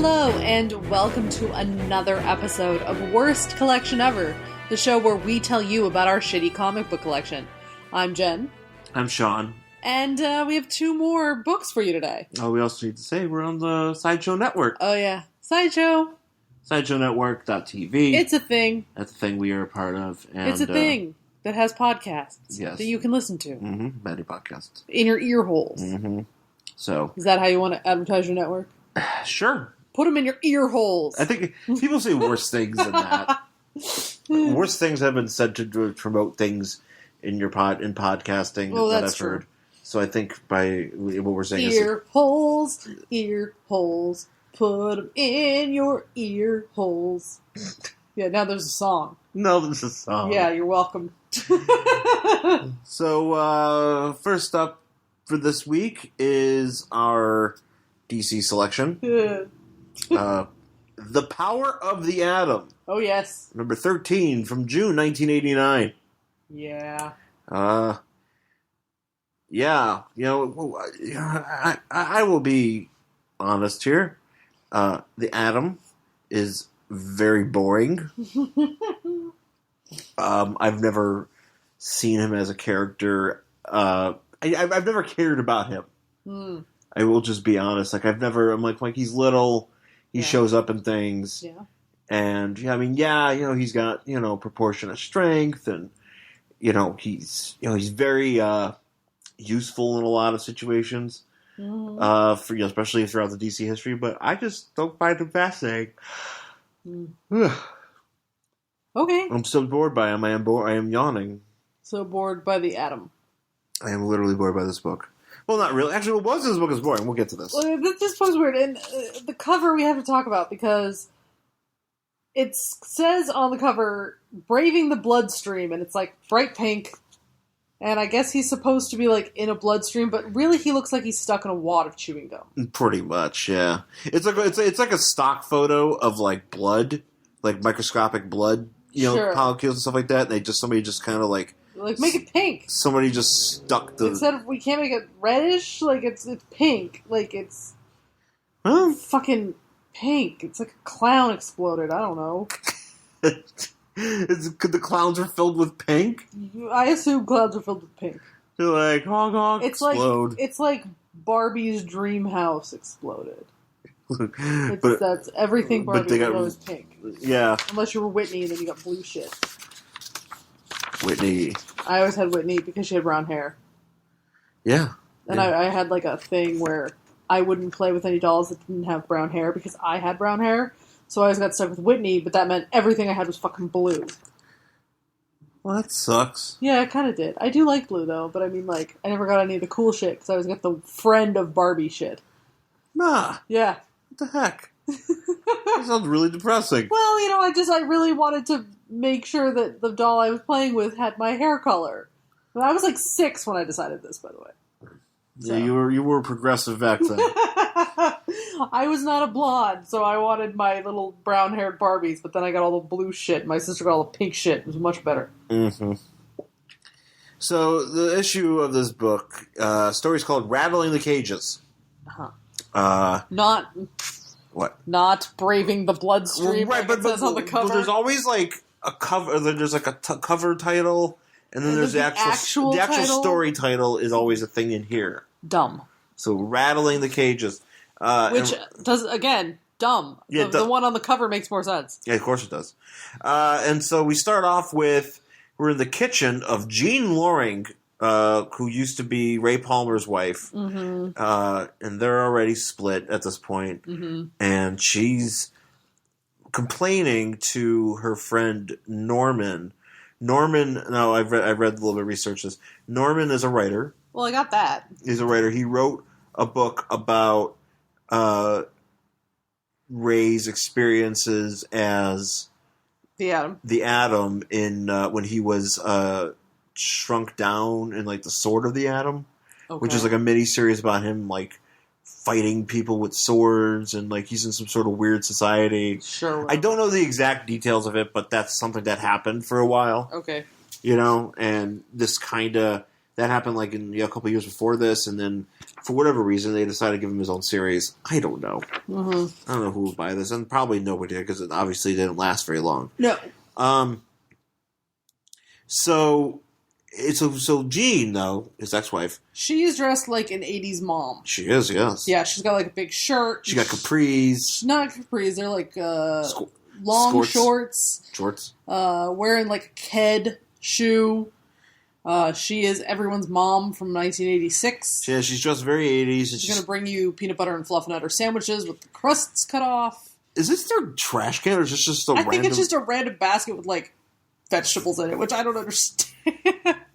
Hello, and welcome to another episode of Worst Collection Ever, the show where we tell you about our shitty comic book collection. I'm Jen. I'm Shawn. And we have two more books for you today. Oh, we also need to say we're on the Sideshow Network. Oh, yeah. Sideshow. SideshowNetwork.tv. It's a thing. That's a thing we are a part of. And, it's a thing that has podcasts yes. that you can listen to. Mm-hmm. Many podcasts. In your ear holes. Mm-hmm. So. Is that how you want to advertise your network? Sure. Put them in your ear holes. I think people say worse things than that. Worse things have been said to promote things in podcasting that I've heard. So I think by what we're saying ear holes, put them in your ear holes. Yeah, now there's a song. No, there's a song. Yeah, you're welcome. So, first up for this week is our DC selection. The Power of the Atom. Oh, yes. Number 13 from June 1989. Yeah. Yeah. You know, I will be honest here. The Atom is very boring. I've never seen him as a character. I've never cared about him. Mm. I will just be honest. I'm like he's little. He shows up in things. Yeah. And, he's got, proportionate strength and, he's very useful in a lot of situations. Mm. Especially throughout the DC history, but I just don't find him fascinating. Mm. Okay. I'm so bored by him. I am yawning. So bored by the Atom. I am literally bored by this book. Well, not really. Actually, what was this book is boring. We'll get to this. Well, this book's weird. And the cover we have to talk about because it says on the cover, Braving the Bloodstream, and it's like bright pink. And I guess he's supposed to be like in a bloodstream, but really he looks like he's stuck in a wad of chewing gum. Pretty much, yeah. It's like a stock photo of like blood, like microscopic blood, molecules and stuff like that. And somebody just kind of like make it pink. Somebody just stuck the instead of we can't make it reddish, like it's pink, like it's fucking pink. It's like a clown exploded. I don't know. The clowns are filled with pink? I assume clowns are filled with pink. They're like, honk, honk, explode. It's like Barbie's dream house exploded. That's everything Barbie is pink. Yeah. Unless you were Whitney and then you got blue shit. Whitney. I always had Whitney because she had brown hair. Yeah. And I had like a thing where I wouldn't play with any dolls that didn't have brown hair because I had brown hair. So I always got stuck with Whitney, but that meant everything I had was fucking blue. Well, that sucks. Yeah, it kind of did. I do like blue, though, but I mean, like, I never got any of the cool shit, because I always got the friend of Barbie shit. Nah. Yeah. What the heck? That sounds really depressing. Well, I really wanted to make sure that the doll I was playing with had my hair color. But I was like 6 when I decided this, by the way. So. Yeah, you were progressive back then. I was not a blonde, so I wanted my little brown-haired Barbies, but then I got all the blue shit. My sister got all the pink shit. It was much better. Mm-hmm. So, the issue of this book, story's called Rattling the Cages. Not... What? Not Braving the Bloodstream, right, but on the cover. But there's always, like, a cover... There's, like, a cover title... And then there's the actual story title is always a thing in here. Dumb. So, Rattling the Cages. Which does, again, dumb. Yeah, the one on the cover makes more sense. Yeah, of course it does. And so we start off with, we're in the kitchen of Jean Loring, who used to be Ray Palmer's wife. Mm-hmm. And they're already split at this point. Mm-hmm. And she's complaining to her friend Norman. I've read a little bit of research this. Norman is a writer. Well, I got that. He's a writer. He wrote a book about Ray's experiences as the Atom in when he was shrunk down in like the Sword of the Atom, which is like a mini series about him like fighting people with swords and like he's in some sort of weird society. Sure. I don't know the exact details of it, but that's something that happened for a while. Okay. And this kind of That happened like in a couple of years before this, and then for whatever reason they decided to give him his own series. I don't know. Mm-hmm. I don't know who would buy this, and probably nobody did because it obviously didn't last very long. No. So Jean, though, his ex-wife, she's dressed like an 80s mom. She is, yes. Yeah, she's got like a big shirt. She got capris. Not capris, they're like long shorts. Wearing like a Ked shoe. She is everyone's mom from 1986. Yeah, she's dressed very 80s. She's going to bring you peanut butter and fluffernutter sandwiches with the crusts cut off. Is this their trash can, or is this just a random... I think it's just a random basket with, like, vegetables in it, which I don't understand.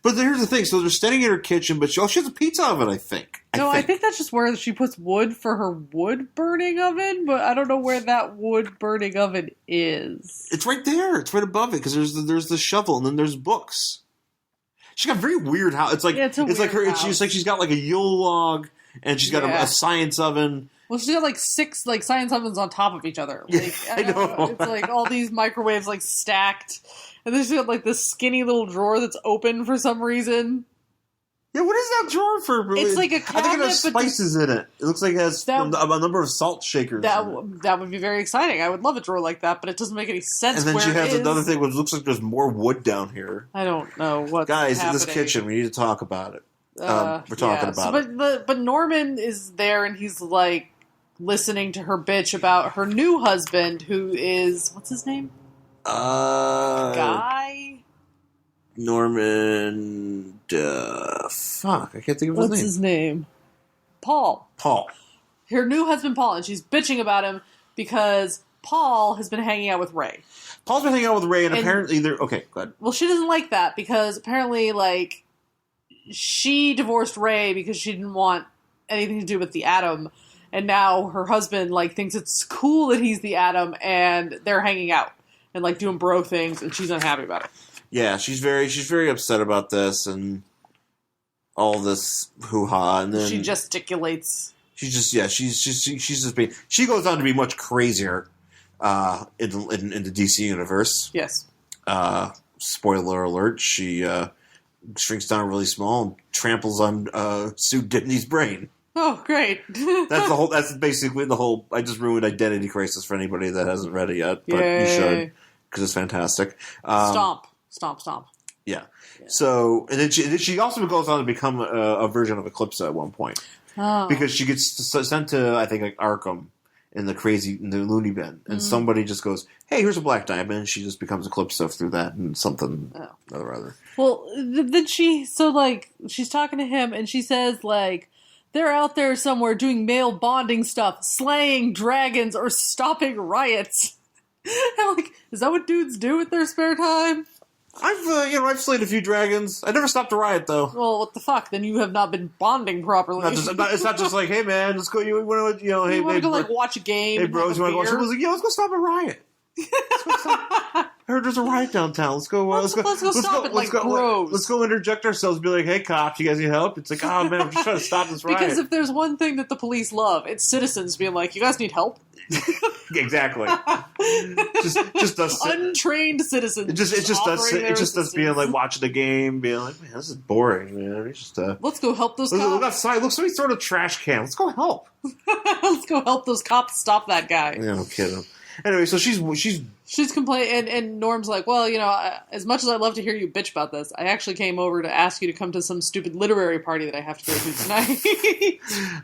But here's the thing. So they're standing in her kitchen, but she has a pizza oven, I think. I think that's just where she puts wood for her wood-burning oven, but I don't know where that wood-burning oven is. It's right there. It's right above it, because there's the shovel, and then there's books. She's got a very weird house. It's like it's like her. House. She's got like a Yule log, and she's got a science oven. Well, she's got like 6 like science ovens on top of each other. Like, I know. It's like all these microwaves like stacked, and then she's got like this skinny little drawer that's open for some reason. Yeah, what is that drawer for? It's like a cabinet. I think it has spices in it. It looks like it has a number of salt shakers. That would be very exciting. I would love a drawer like that, but it doesn't make any sense. And then she has another thing which looks like there's more wood down here. I don't know what's Guys, happening. in this kitchen, we need to talk about it. We're talking about it. But Norman is there, and he's like listening to her bitch about her new husband, who is what's his name? Guy. Norman. Fuck, I can't think of his name. What's his name? Paul. Her new husband, Paul, and she's bitching about him because Paul has been hanging out with Ray. Paul's been hanging out with Ray, and apparently they're... Okay, go ahead. Well, she doesn't like that because apparently, like, she divorced Ray because she didn't want anything to do with the Atom, and now her husband, like, thinks it's cool that he's the Atom, and they're hanging out and, like, doing bro things, and she's unhappy about it. Yeah, she's very upset about this, and all this hoo-ha, and then... She gesticulates. She's just being... She goes on to be much crazier in the DC universe. Yes. Spoiler alert, she shrinks down really small and tramples on Sue Dibney's brain. Oh, great. That's basically the whole... I just ruined Identity Crisis for anybody that hasn't read it yet, but you should, because it's fantastic. Stomp. Yeah. So, and then she also goes on to become a version of Eclipse at one point. Oh. Because she gets sent to, I think, like Arkham in the loony bin. And somebody just goes, hey, here's a black diamond. And she just becomes Eclipse through that and something or other. Well, then she's talking to him and she says, like, they're out there somewhere doing male bonding stuff, slaying dragons or stopping riots. I'm like, is that what dudes do with their spare time? I've slayed a few dragons. I never stopped a riot, though. Well, what the fuck? Then you have not been bonding properly. It's not just like, hey man, let's go. You want to go like watch a game? Hey bros, you want to go? Someone's like, let's go stop a riot. I heard there's a riot downtown. Let's go stop it, like bros. Let's go interject ourselves and be like, hey cops, you guys need help? It's like, oh man, I'm just trying to stop this riot. Because if there's one thing that the police love, it's citizens being like, you guys need help. Exactly. just us untrained citizens. It's just us being like watching the game, being like, man, this is boring, man. Let's go help those cops. Look outside. Look, somebody throw a trash can. Let's go help. Let's go help those cops stop that guy. Yeah, no kidding. Anyway, so she's complaining, and Norm's like, well, as much as I'd love to hear you bitch about this, I actually came over to ask you to come to some stupid literary party that I have to go to tonight.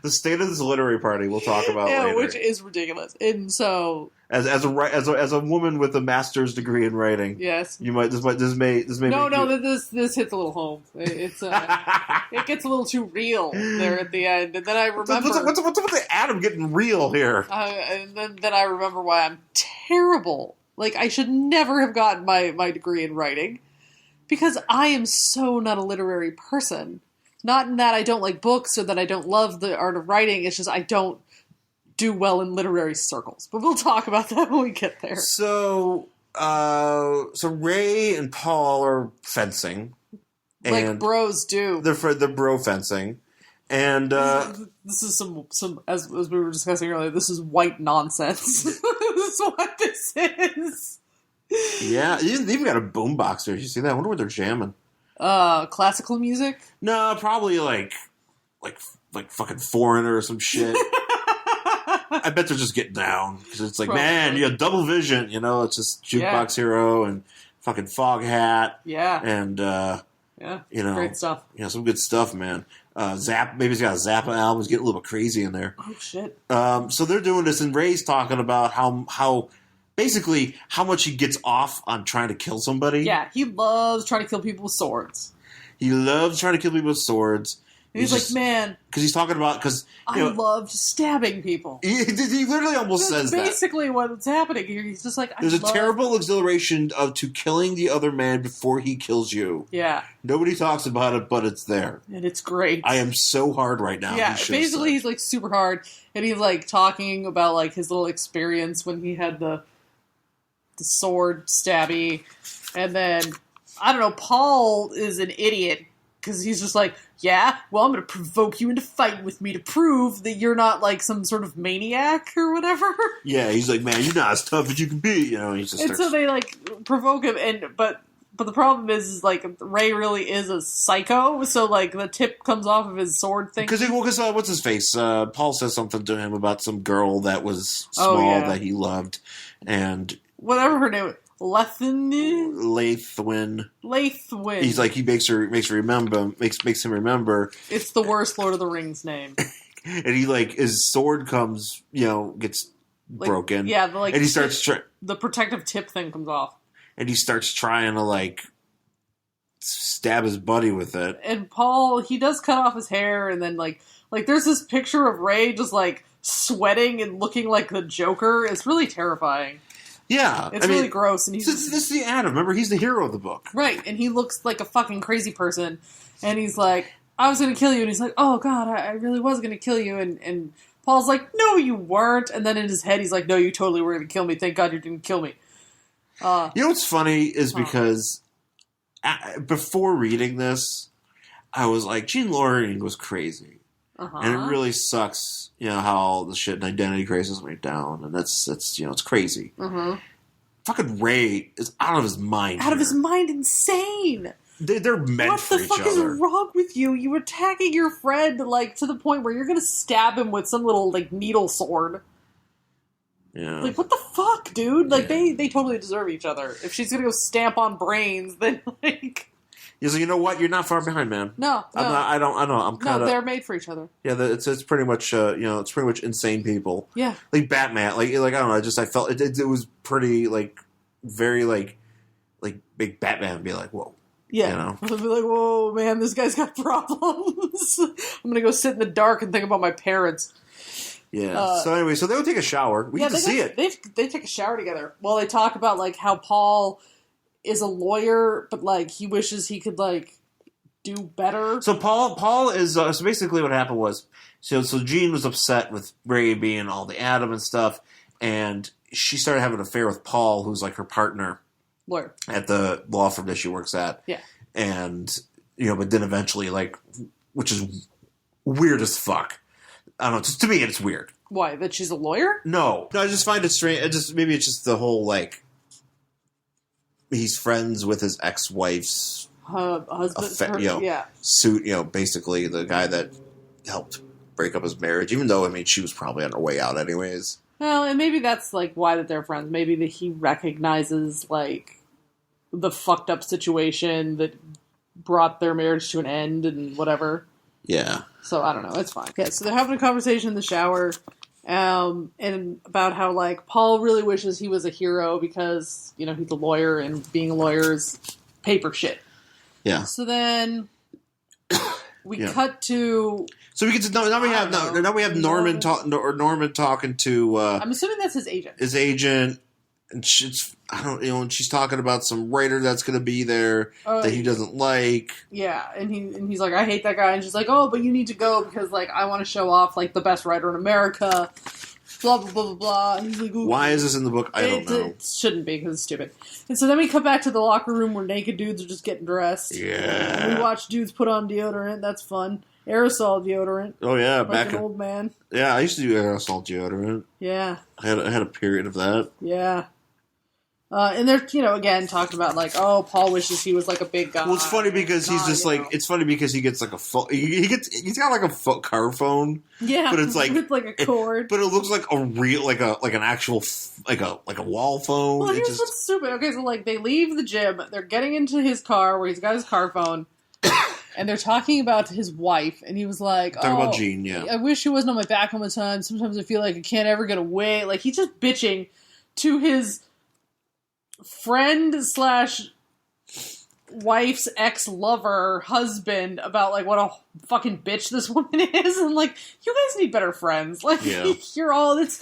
The state of this literary party we'll talk about later. Which is ridiculous. And so, as a woman with a master's degree in writing, yes, this may this hits a little home. It's it gets a little too real there at the end, and then I remember what's with the Atom getting real here, and then I remember why I'm terrible. Like, I should never have gotten my degree in writing, because I am so not a literary person. Not in that I don't like books or that I don't love the art of writing. It's just I don't do well in literary circles. But we'll talk about that when we get there. So Ray and Paul are fencing. Like bros do. They're bro fencing. And this is some as we were discussing earlier, this is white nonsense. This is what this is. Yeah, you even got a boombox there. You see that? I wonder what they're jamming. Classical music? No, probably like fucking Foreigner or some shit. I bet they're just getting down because it's like, Probably. man, you have double vision. You know, it's just Jukebox Hero and fucking Foghat. Yeah. And you know, great stuff. Yeah, some good stuff, man. Maybe he's got a Zappa album. He's getting a little bit crazy in there. Oh shit. So they're doing this, and Ray's talking about how basically how much he gets off on trying to kill somebody. Yeah, he loves trying to kill people with swords. He loves trying to kill people with swords. And he's like, man, because he's talking about I love stabbing people. He literally almost says that. Basically, what's happening here. He's just like, there's a terrible exhilaration to killing the other man before he kills you. Yeah, nobody talks about it, but it's there, and it's great. I am so hard right now. Yeah, basically, he's like super hard, and he's like talking about like his little experience when he had the sword stabby, and then I don't know. Paul is an idiot. Because he's just like, yeah, well, I'm going to provoke you into fighting with me to prove that you're not, like, some sort of maniac or whatever. Yeah, he's like, man, you're not as tough as you can be. You know, he's just so they, like, provoke him. But the problem is, like, Ray really is a psycho. So, like, the tip comes off of his sword thing. Because what's his face? Paul says something to him about some girl that was small that he loved. And whatever her name was. Lathwin. He's like, he makes him remember. It's the worst Lord of the Rings name. And he like his sword comes, gets broken. Yeah, and he starts the protective tip thing comes off. And he starts trying to like stab his buddy with it. And Paul, he does cut off his hair, and then like there's this picture of Ray just like sweating and looking like the Joker. It's really terrifying. Yeah. It's really gross. And this is the Adam. Remember, he's the hero of the book. Right. And he looks like a fucking crazy person. And he's like, I was going to kill you. And he's like, oh, God, I really was going to kill you. And Paul's like, no, you weren't. And then in his head, he's like, no, you totally were going to kill me. Thank God you didn't kill me. You know what's funny is because before reading this, I was like, Gene Loring was crazy. Uh-huh. And it really sucks, how the shit in Identity Crisis went down, and that's it's crazy. Mm-hmm. Fucking Ray is out of his mind. Out of his mind, insane. They're meant for each other. What the fuck is wrong with you? You attacking your friend like to the point where you're gonna stab him with some little like needle sword. Yeah. Like what the fuck, dude? Like they totally deserve each other. If she's gonna go stamp on brains, then like. He's like, you know what? You're not far behind, man. No. I'm not. I know. I'm kind of. No, they're made for each other. Yeah, it's pretty much. It's pretty much insane people. Yeah. Like Batman. Like I don't know. I felt it was pretty like very like big Batman would be like, whoa. Yeah. I'd be like, whoa, man, this guy's got problems. I'm gonna go sit in the dark and think about my parents. Yeah. So anyway, so they would take a shower. We get to see it. They take a shower together. Well, they talk about like how Paul is a lawyer, but like he wishes he could like do better. So Paul is so basically what happened was so Jean was upset with Ray being all the Adam and stuff, and she started having an affair with Paul, who's like her partner, lawyer at the law firm that she works at. Yeah, and but then eventually like, which is weird as fuck. I don't know. Just to me, it's weird. Why, that she's a lawyer? No, I just find it strange. Maybe it's just the whole like. He's friends with his ex-wife's husband, suit. Basically the guy that helped break up his marriage. Even though she was probably on her way out, anyways. Well, and maybe that's like why that they're friends. Maybe that he recognizes like the fucked up situation that brought their marriage to an end and whatever. Yeah. So I don't know. It's fine. Yeah. So they're having a conversation in the shower. And about how, like, Paul really wishes he was a hero because, he's a lawyer and being a lawyer is paper shit. Yeah. So then we cut to... So we get to... Now we have Norman talking to... I'm assuming that's his agent. His agent. And and she's talking about some writer that's going to be there that he doesn't like. Yeah, and he's like, I hate that guy. And she's like, oh, but you need to go because, like, I want to show off, like, the best writer in America. Blah, blah, blah, blah, blah. And he's like, ooh. Why is this in the book? I don't know. It shouldn't be because it's stupid. And so then we come back to the locker room where naked dudes are just getting dressed. Yeah. And we watch dudes put on deodorant. That's fun. Aerosol deodorant. Oh, yeah. Like an old man. Yeah, I used to do aerosol deodorant. Yeah. I had a period of that. Yeah. And they're, again, talking about, like, oh, Paul wishes he was, like, a big guy. Well, it's funny because he's just, like, it's funny because he gets, like, a phone. He's got, like, a car phone. Yeah. But it's, like... with, like, a cord. But it looks like a real, like an actual, like a wall phone. Well, here's what's stupid. Okay, so, like, they leave the gym. They're getting into his car where he's got his car phone. And they're talking about his wife. And he was like, talking about Jean, yeah. I wish she wasn't on my back all the time. Sometimes I feel like I can't ever get away. Like, he's just bitching to his friend / wife's ex-lover husband about, like, what a fucking bitch this woman is. And, like, you guys need better friends. Like, you're all... It's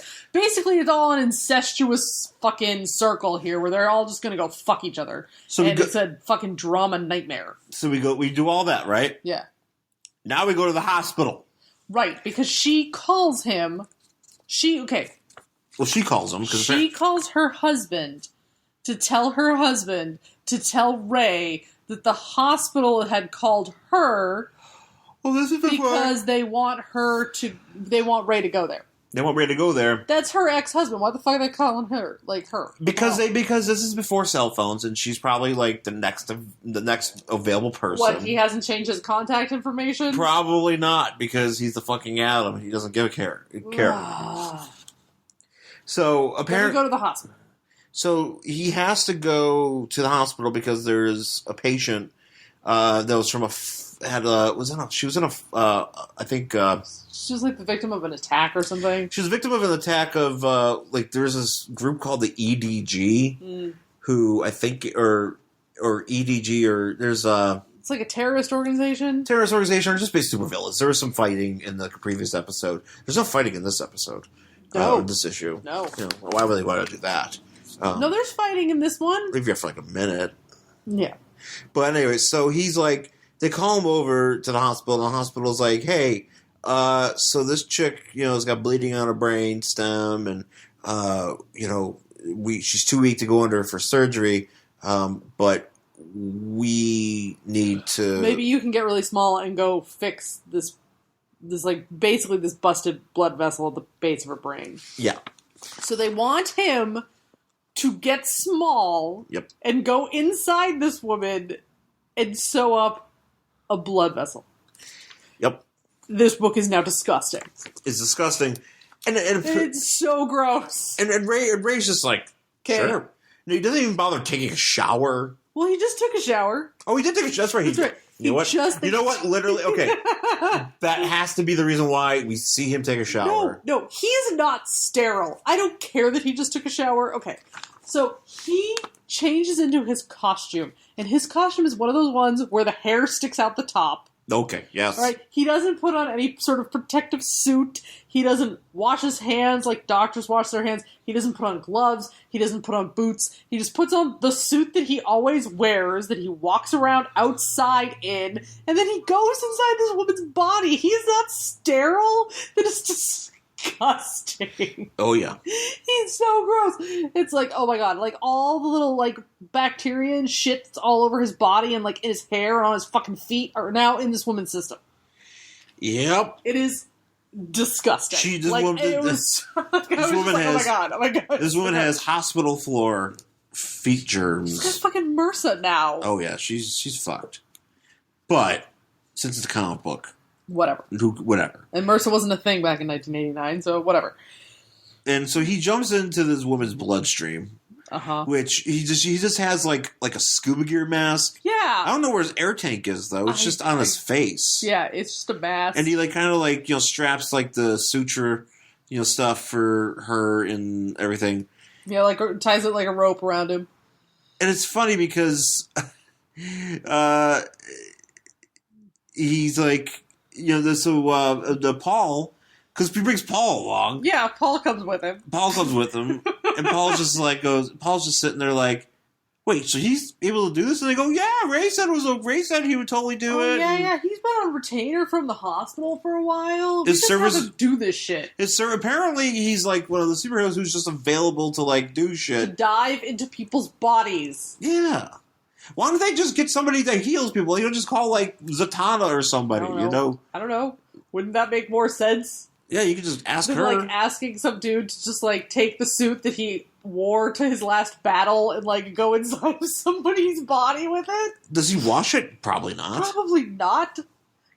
all an incestuous fucking circle here where they're all just gonna go fuck each other. So it's a fucking drama nightmare. So we do all that, right? Yeah. Now we go to the hospital. Right, because she calls him... Well, she calls him. She calls her husband to tell Ray that the hospital had called her because they want Ray to go there. They want Ray to go there. That's her ex-husband. Why the fuck are they calling her her? Because this is before cell phones, and she's probably like the next available person. What, he hasn't changed his contact information? Probably not, because he's the fucking Adam. He doesn't give a care. So apparently, go to the hospital. So he has to go to the hospital because there's a patient that was from she was in a I think she was like the victim of an attack or something. She was a victim of an attack of there's this group called the EDG who I think or EDG or there's it's like a terrorist organization. Or just basically supervillains. There was some fighting in the previous episode. There's no fighting in this episode. No. This issue. No. Why would they want to do that? No, there's fighing in this one. Leave you for like a minute. Yeah. But anyway, so he's like, they call him over to the hospital, and the hospital's like, hey, so this chick, has got bleeding on her brain stem, and, she's too weak to go under for surgery, but we need to... Maybe you can get really small and go fix this basically this busted blood vessel at the base of her brain. Yeah. So they want him to get small and go inside this woman and sew up a blood vessel. Yep. This book is now disgusting. It's disgusting. And it's so gross. And Ray's just like, sure. No, he doesn't even bother taking a shower. Well, he just took a shower. Oh, he did take a shower. That's right. That's right. You know what? Literally, okay. That has to be the reason why we see him take a shower. No, he is not sterile. I don't care that he just took a shower. Okay. So he changes into his costume. And his costume is one of those ones where the hair sticks out the top. Okay, yes. Right? He doesn't put on any sort of protective suit. He doesn't wash his hands like doctors wash their hands. He doesn't put on gloves. He doesn't put on boots. He just puts on the suit that he always wears, that he walks around outside in, and then he goes inside this woman's body. He's not sterile. That is disgusting. Oh, yeah. He's so gross. It's like, oh my god, like all the little like bacteria and shit that's all over his body and like in his hair and on his fucking feet are now in this woman's system. Yep. It is disgusting. This woman has hospital floor feet germs. She's got fucking MRSA now. Oh yeah, she's fucked. But since it's a comic book, whatever. And MRSA wasn't a thing back in 1989, so whatever. And so he jumps into this woman's bloodstream. Which he just has like a scuba gear mask. Yeah. I don't know where his air tank is though. It's just on his face. Yeah, it's just a mask. And he straps like the suture, stuff for her and everything. Yeah, like ties it like a rope around him. And it's funny because he's like, the Paul, because he brings Paul along. Yeah, Paul comes with him. And Paul's just sitting there like, wait, so he's able to do this? And they go, yeah, Ray said he would totally do it. Yeah, he's been on retainer from the hospital for a while. He doesn't have to do this shit. Apparently he's like one of the superheroes who's just available to like do shit. To dive into people's bodies. Yeah. Why don't they just get somebody that heals people? Just call like Zatanna or somebody, I don't know. Wouldn't that make more sense? Yeah, you could just ask her. Like asking some dude to just like take the suit that he war to his last battle and, like, go inside of somebody's body with it? Does he wash it? Probably not. Probably not.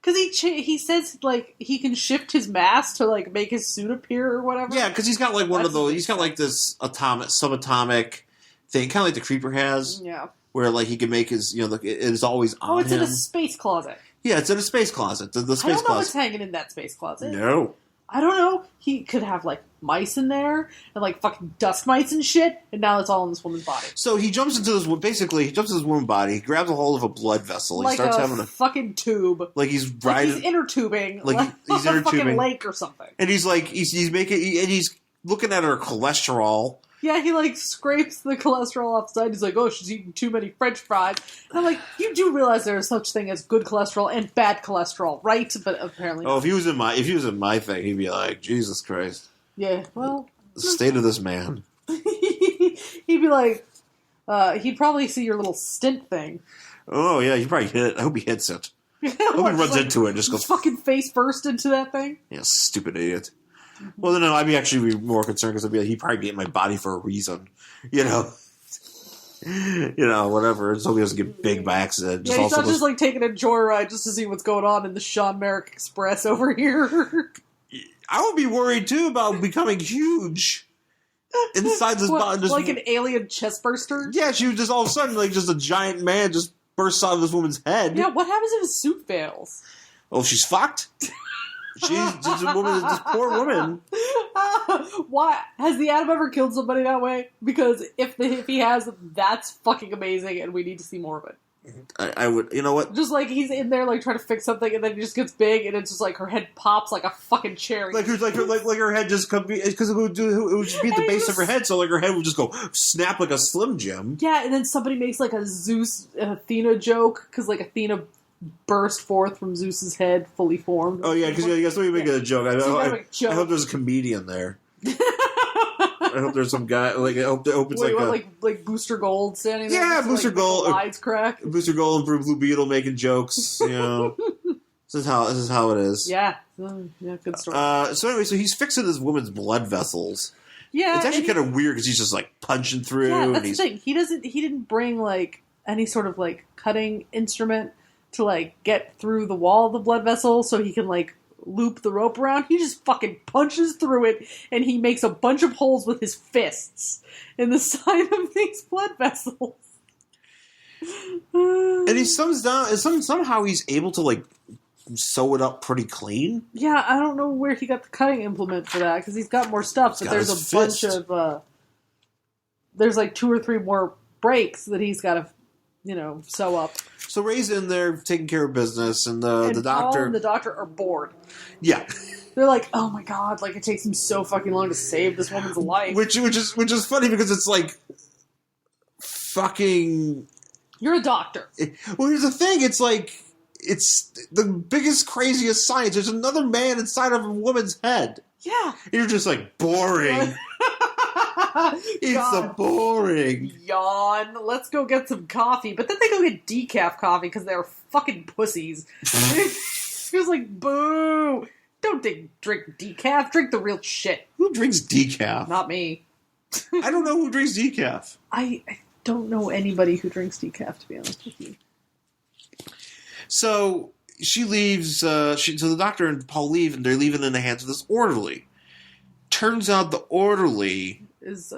Because he says, like, he can shift his mass to, like, make his suit appear or whatever. Yeah, because he's got, like, one of those... He's got, like, this subatomic thing, kind of like the Creeper has. Yeah. Where, like, he can make his... You know, like, it is always on him. Oh, it's in a space closet. Yeah, it's in a space closet. The space closet. I don't know what's hanging in that space closet. No. I don't know. He could have, like, mice in there, and, like, fucking dust mites and shit, and now it's all in this woman's body. So he jumps into this... Basically, he jumps into this woman's body, he grabs a hold of a blood vessel, like he starts having a fucking tube. Like he's riding... Like he's inner tubing. Like he's inner tubing. A fucking lake or something. And he's, like, he's making... And he's looking at her cholesterol... Yeah, he, like, scrapes the cholesterol off the side. He's like, oh, she's eating too many French fries. And I'm like, you do realize there is such thing as good cholesterol and bad cholesterol, right? But apparently not. Oh, if he was in my thing, he'd be like, Jesus Christ. Yeah, well... The state of this man. He'd be like, he'd probably see your little stint thing. Oh, yeah, he probably hit it. I hope he hits it. I hope he runs into it and just goes... Fucking face first into that thing? Yeah, stupid idiot. Well, no, I'd be actually more concerned because I'd be like, he'd probably be in my body for a reason. You know? Whatever. So he doesn't get big by accident. Yeah, he's not just like taking a joyride just to see what's going on in the Shawn Merrick Express over here. I would be worried, too, about becoming huge inside this body. Like an alien chest burster? Yeah, she was just all of a sudden, like, just a giant man just bursts out of this woman's head. Yeah, what happens if his suit fails? Oh, she's fucked? She's just a woman, this poor woman. Why has the Atom ever killed somebody that way? Because if he has, that's fucking amazing, and we need to see more of it. I would, you know what? Just like he's in there, like trying to fix something, and then he just gets big, and it's just like her head pops like a fucking cherry. Like her head just could be because it would just be at the base of her head, so like her head would just go snap like a Slim Jim. Yeah, and then somebody makes like a Zeus Athena joke because like Athena burst forth from Zeus's head, fully formed. Oh yeah, because I guess we make a joke. I hope there's a comedian there. I hope there's some guy. Like I hope it's like Booster Gold standing there. Yeah, Booster Gold. Lights crack. Booster Gold and Blue Beetle making jokes. You know, this is how it is. Yeah, good story. So anyway, so he's fixing this woman's blood vessels. Yeah, it's actually kind of weird because he's just like punching through. Yeah, that's the thing. He didn't bring like any sort of like cutting instrument to like get through the wall of the blood vessel so he can like loop the rope around. He just fucking punches through it and he makes a bunch of holes with his fists in the side of these blood vessels. And he somehow he's able to like sew it up pretty clean. Yeah, I don't know where he got the cutting implement for that because he's got more stuff, but there's a bunch of there's like 2 or 3 more breaks that he's got to sew up. So Ray's in there taking care of business, and the doctor... Paul and the doctor are bored. Yeah. They're like, oh my god, like it takes him so fucking long to save this woman's life. Which is funny because it's like... Fucking... You're a doctor. Well, here's the thing, it's like... It's the biggest, craziest science. There's another man inside of a woman's head. Yeah. You're just like, boring. It's a boring. Yawn. Let's go get some coffee. But then they go get decaf coffee because they're fucking pussies. It was like, boo. Don't drink decaf. Drink the real shit. Who drinks decaf? Not me. I don't know who drinks decaf. I don't know anybody who drinks decaf, to be honest with you. So she leaves. So the doctor and Paul leave, and they're leaving in the hands of this orderly. Turns out the orderly is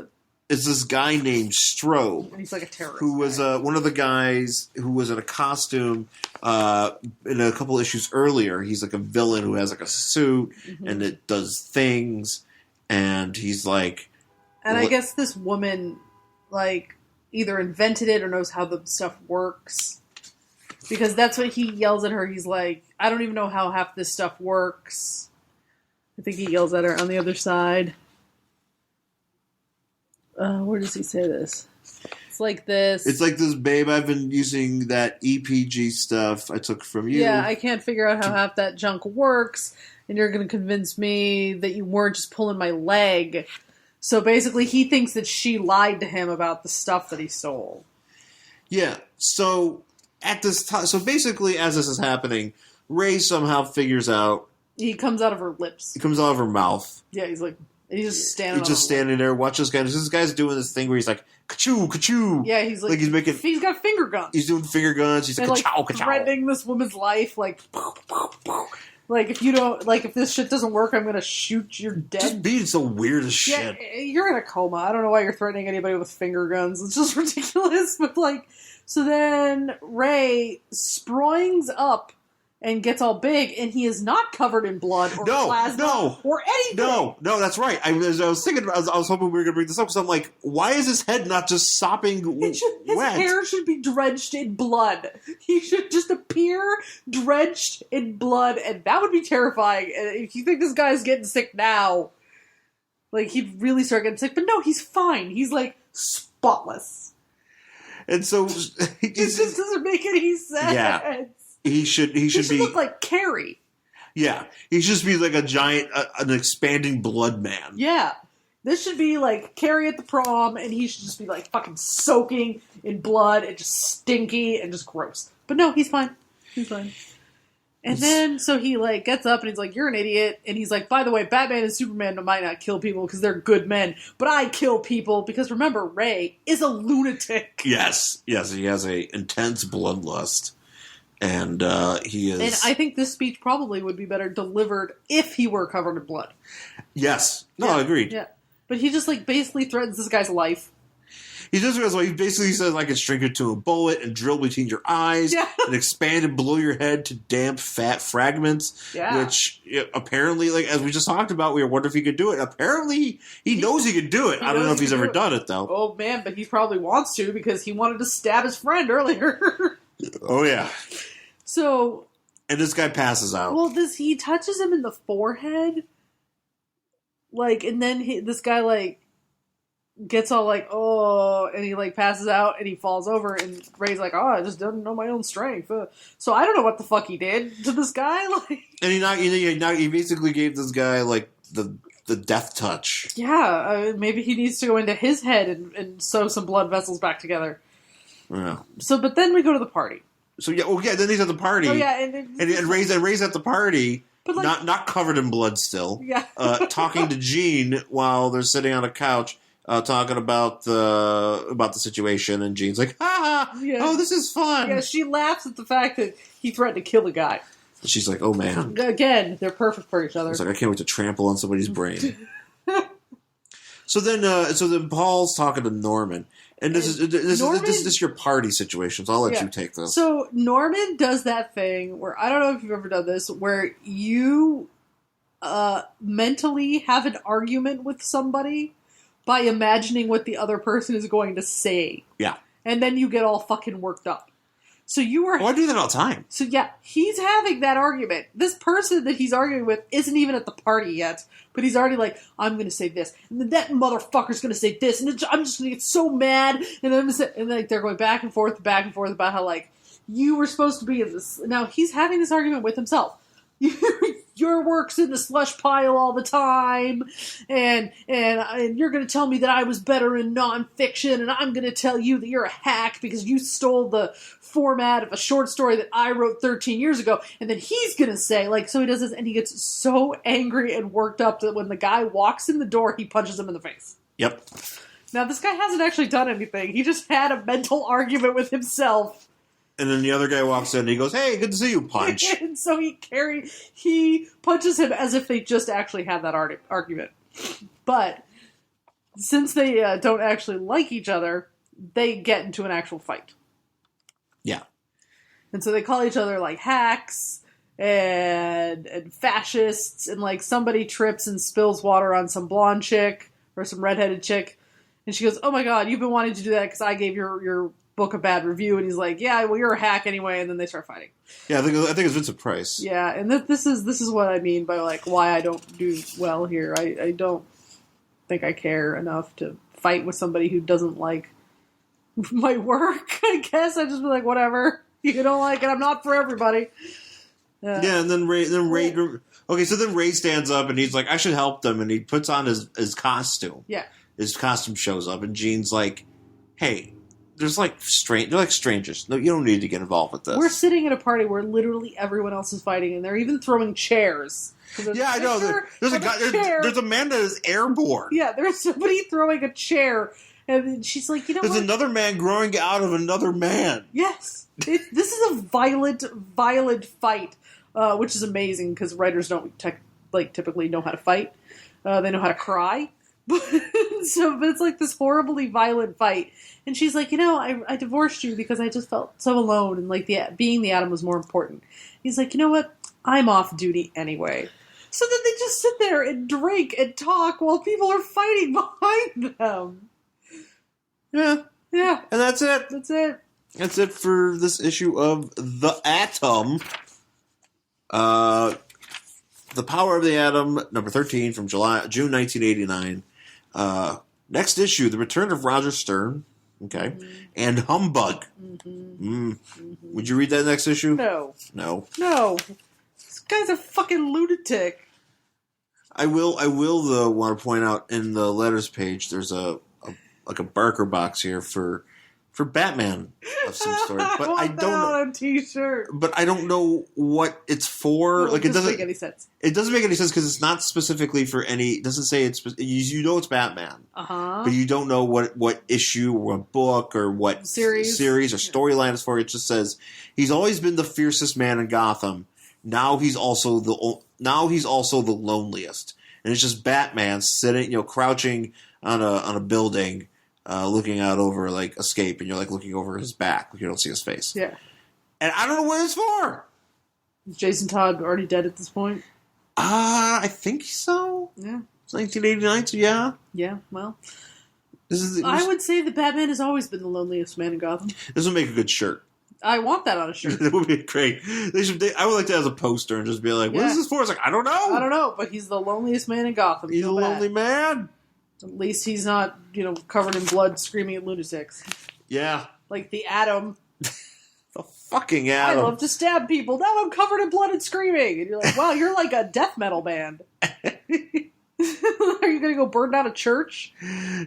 this guy named Strobe. And he's like a terrorist. Who was one of the guys who was in a costume in a couple issues earlier. He's like a villain who has like a suit and it does things. And he's like... And I guess this woman like either invented it or knows how the stuff works. Because that's what he yells at her. He's like, I don't even know how half this stuff works. I think he yells at her on the other side. Where does he say this? It's like this. It's like this, babe, I've been using that EPG stuff I took from you. Yeah, I can't figure out how half that junk works, and you're going to convince me that you weren't just pulling my leg. So basically, he thinks that she lied to him about the stuff that he stole. Yeah, so at this time, so basically, as this is happening, Ray somehow figures out. He comes out of her lips. He comes out of her mouth. Yeah, he's like, And he's just standing. He's just standing there. Watch this guy. This guy's doing this thing where he's like, ka-choo, ka-choo. Yeah, he's like he's making. He's got finger guns. He's doing finger guns. He's like, ka-chow, ka-chow. Threatening this woman's life, like, if you don't, like, if this shit doesn't work, I'm gonna shoot you dead. Just being so weird as shit. Yeah, you're in a coma. I don't know why you're threatening anybody with finger guns. It's just ridiculous. But like, so then Ray springs up and gets all big, and he is not covered in blood or plasma or anything. No, that's right. I was thinking, I was hoping we were going to bring this up, because I'm like, why is his head not just sopping his wet? His hair should be drenched in blood. He should just appear drenched in blood, and that would be terrifying. And if you think this guy's getting sick now, like, he'd really start getting sick. But no, he's fine. He's, like, spotless. And so... it just doesn't make any sense. Yeah. He should be... look like Carrie. Yeah. He should just be like a giant, an expanding blood man. Yeah. This should be like Carrie at the prom, and he should just be like fucking soaking in blood and just stinky and just gross. But no, he's fine. He's fine. And then, so he like gets up and he's like, you're an idiot. And he's like, by the way, Batman and Superman might not kill people because they're good men, but I kill people because, remember, Ray is a lunatic. Yes. He has a intense bloodlust. And he is... And I think this speech probably would be better delivered if he were covered in blood. Yes. No, agreed. Yeah. But he just, like, basically threatens this guy's life. He basically says, I can shrink it to a bullet and drill between your eyes and expand and blow your head to damp, fat fragments. Yeah. Which, apparently, like, as we just talked about, we wonder if he could do it. Apparently, he knows he could do it. I don't know if he's ever done it, though. Oh, man, but he probably wants to because he wanted to stab his friend earlier. Oh, yeah. So... And this guy passes out. Well, he touches him in the forehead. Like, and then this guy, like, gets all like, oh, and he like passes out and he falls over, and Ray's like, oh, I just don't know my own strength. So I don't know what the fuck he did to this guy. Like, and he basically gave this guy like the death touch. Yeah, maybe he needs to go into his head and sew some blood vessels back together. Yeah. So, but then we go to the party. So then he's at the party. Oh yeah, and Ray's at the party. But like, not covered in blood still. Yeah. Talking to Jean while they're sitting on a couch, talking about the situation, and Jean's like, oh, this is fun. Yeah, she laughs at the fact that he threatened to kill a guy. She's like, oh man. Again, they're perfect for each other. It's like, I can't wait to trample on somebody's brain. So then Paul's talking to Norman. And this is your party situation, so I'll let you take this. So Norman does that thing where, I don't know if you've ever done this, where you mentally have an argument with somebody by imagining what the other person is going to say. Yeah. And then you get all fucking worked up. So I do that all the time. So yeah, he's having that argument. This person that he's arguing with isn't even at the party yet, but he's already like, I'm going to say this, and then that motherfucker's going to say this, and I'm just going to get so mad, and like they're going back and forth about how like you were supposed to be in this. Now he's having this argument with himself. Your work's in the slush pile all the time, and you're going to tell me that I was better in nonfiction, and I'm going to tell you that you're a hack because you stole the format of a short story that I wrote 13 years ago. And then he's going to say, like, so he does this, and he gets so angry and worked up that when the guy walks in the door, he punches him in the face. Yep. Now, this guy hasn't actually done anything. He just had a mental argument with himself. And then the other guy walks in and he goes, hey, good to see you, punch. And so he punches him as if they just actually had that argument. But since they don't actually like each other, they get into an actual fight. Yeah. And so they call each other like hacks and fascists, and like somebody trips and spills water on some blonde chick or some redheaded chick. And she goes, oh my god, you've been wanting to do that because I gave your book a bad review. And he's like, yeah, well, you're a hack anyway. And then they start fighting. Yeah, I think it's Vincent Price. Yeah, and this is what I mean by like why I don't do well here. I don't think I care enough to fight with somebody who doesn't like my work. I guess I just be like, whatever, you don't like it, I'm not for everybody. Yeah, and then Ray. Okay, so then Ray stands up and he's like, I should help them, and he puts on his costume. Yeah, his costume shows up, and Jean's like, hey, There's like they're like strangers. No, you don't need to get involved with this. We're sitting at a party where literally everyone else is fighting, and they're even throwing chairs. Yeah, I know. There's a guy. There's a man that is airborne. Yeah, there's somebody throwing a chair, and she's like, you know, there's another man growing out of another man. Yes, this is a violent fight, which is amazing because writers don't typically know how to fight. They know how to cry, but it's like this horribly violent fight. And she's like, you know, I divorced you because I just felt so alone, and like being the Atom was more important. He's like, you know what? I'm off duty anyway. So then they just sit there and drink and talk while people are fighting behind them. Yeah. And that's it. That's it for this issue of The Atom. The Power of the Atom, number 13 from June 1989. Next issue, The Return of Roger Stern. Okay. Mm-hmm. And Humbug. Mm-hmm. Would you read that next issue? No. No. This guy's a fucking lunatic. I will though want to point out in the letters page there's a Barker box here for Batman of some sort, but I don't know on a t-shirt. But I don't know what it's for. Well, it doesn't make any sense. It doesn't make any sense because it's not specifically for any. It doesn't say it's. You know it's Batman, but you don't know what issue or what book or what series or storyline it's for. It just says he's always been the fiercest man in Gotham. Now he's also the loneliest, and it's just Batman sitting, crouching on a building. Looking out over like Escape, and you're like looking over his back, you don't see his face. Yeah, and I don't know what it's for. Is Jason Todd already dead at this point? I think so. Yeah, it's 1989. So yeah. Yeah. Well, I would say that Batman has always been the loneliest man in Gotham. This would make a good shirt. I want that on a shirt. That would be great. I would like that as a poster and just be like, "What is this for?" It's like I don't know, but he's the loneliest man in Gotham. He's a lonely man. At least he's not, covered in blood screaming at lunatics. Yeah. Like the Atom. The fucking Atom. I love to stab people. Now I'm covered in blood and screaming. And you're like, wow, you're like a death metal band. Are you going to go burn down a church? I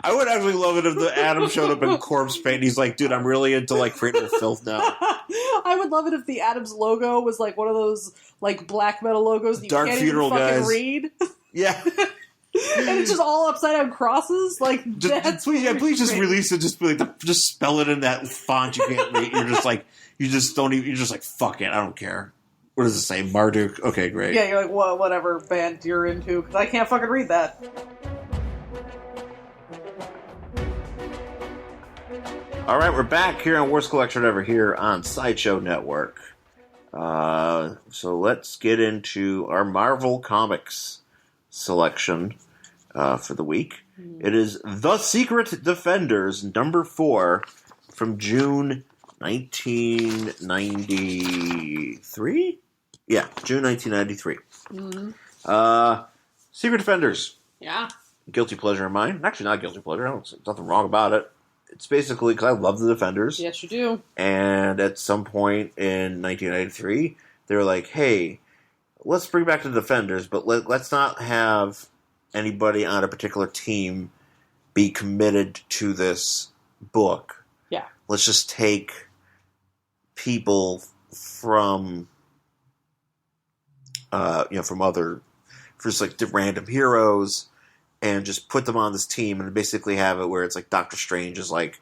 would actually love it if the Atom showed up in corpse paint. He's like, dude, I'm really into creating filth now. I would love it if the Atom's logo was like one of those black metal logos that you Dark can't funeral even fucking guys. Read. Yeah. And it's just all upside down crosses. Please just release it. Just be just spell it in that font you can't read. You're just you just don't even. You're just fuck it. I don't care. What does it say? Marduk. Okay, great. Yeah, you're like, well, whatever band you're into, because I can't fucking read that. All right, we're back here on Worst Collection Ever here on Sideshow Network. So let's get into our Marvel Comics selection for the week. It is The Secret Defenders, number 4 from June 1993? Yeah, June 1993. Mm-hmm. Secret Defenders. Yeah. Guilty pleasure of mine. Actually, not guilty pleasure. There's nothing wrong about it. It's basically because I love the Defenders. Yes, you do. And at some point in 1993, they were like, hey, let's bring back the Defenders, but let's not have anybody on a particular team be committed to this book. Yeah. Let's just take people from, from just random heroes and just put them on this team and basically have it where it's like Doctor Strange is like,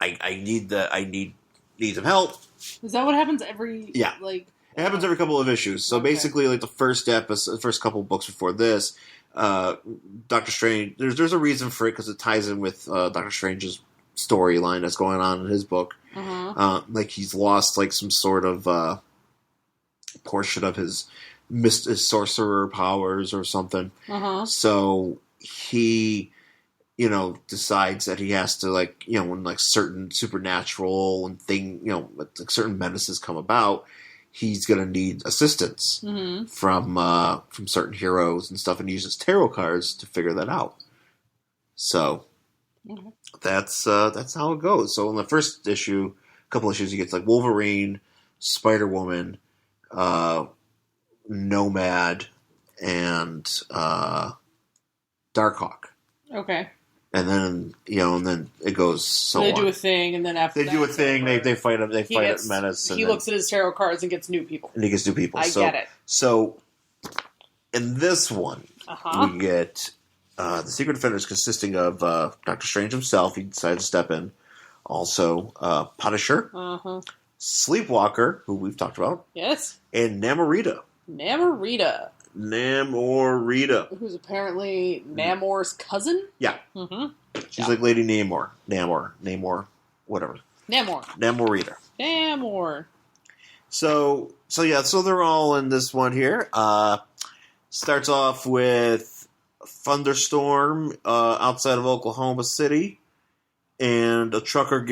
I need some help. Is that what happens every? Yeah. It happens every couple of issues. So basically, the first couple of books before this, Doctor Strange. There's a reason for it because it ties in with Doctor Strange's storyline that's going on in his book. Uh-huh. He's lost some sort of portion of his sorcerer powers or something. Uh-huh. So he, decides that he has to when certain supernatural and certain menaces come about. He's going to need assistance from certain heroes and stuff, and he uses tarot cards to figure that out. So that's how it goes. So in the first issue, a couple issues, he gets Wolverine, Spider-Woman, Nomad, and Darkhawk. Okay. And then and then it goes so they on. do a thing, and then after they do a thing, they fight him. They fight at Menace. He looks at his tarot cards and gets new people. And he gets new people. I get it. So in this one, we get the Secret Defenders consisting of Doctor Strange himself. He decided to step in. Also, Punisher, Sleepwalker, who we've talked about. Yes. And Namorita. Namorita. Who's apparently Namor's cousin? Yeah. She's like Lady Namor. Namor, whatever. Namorita. Namor. So they're all in this one here. Starts off with a thunderstorm outside of Oklahoma City. And a trucker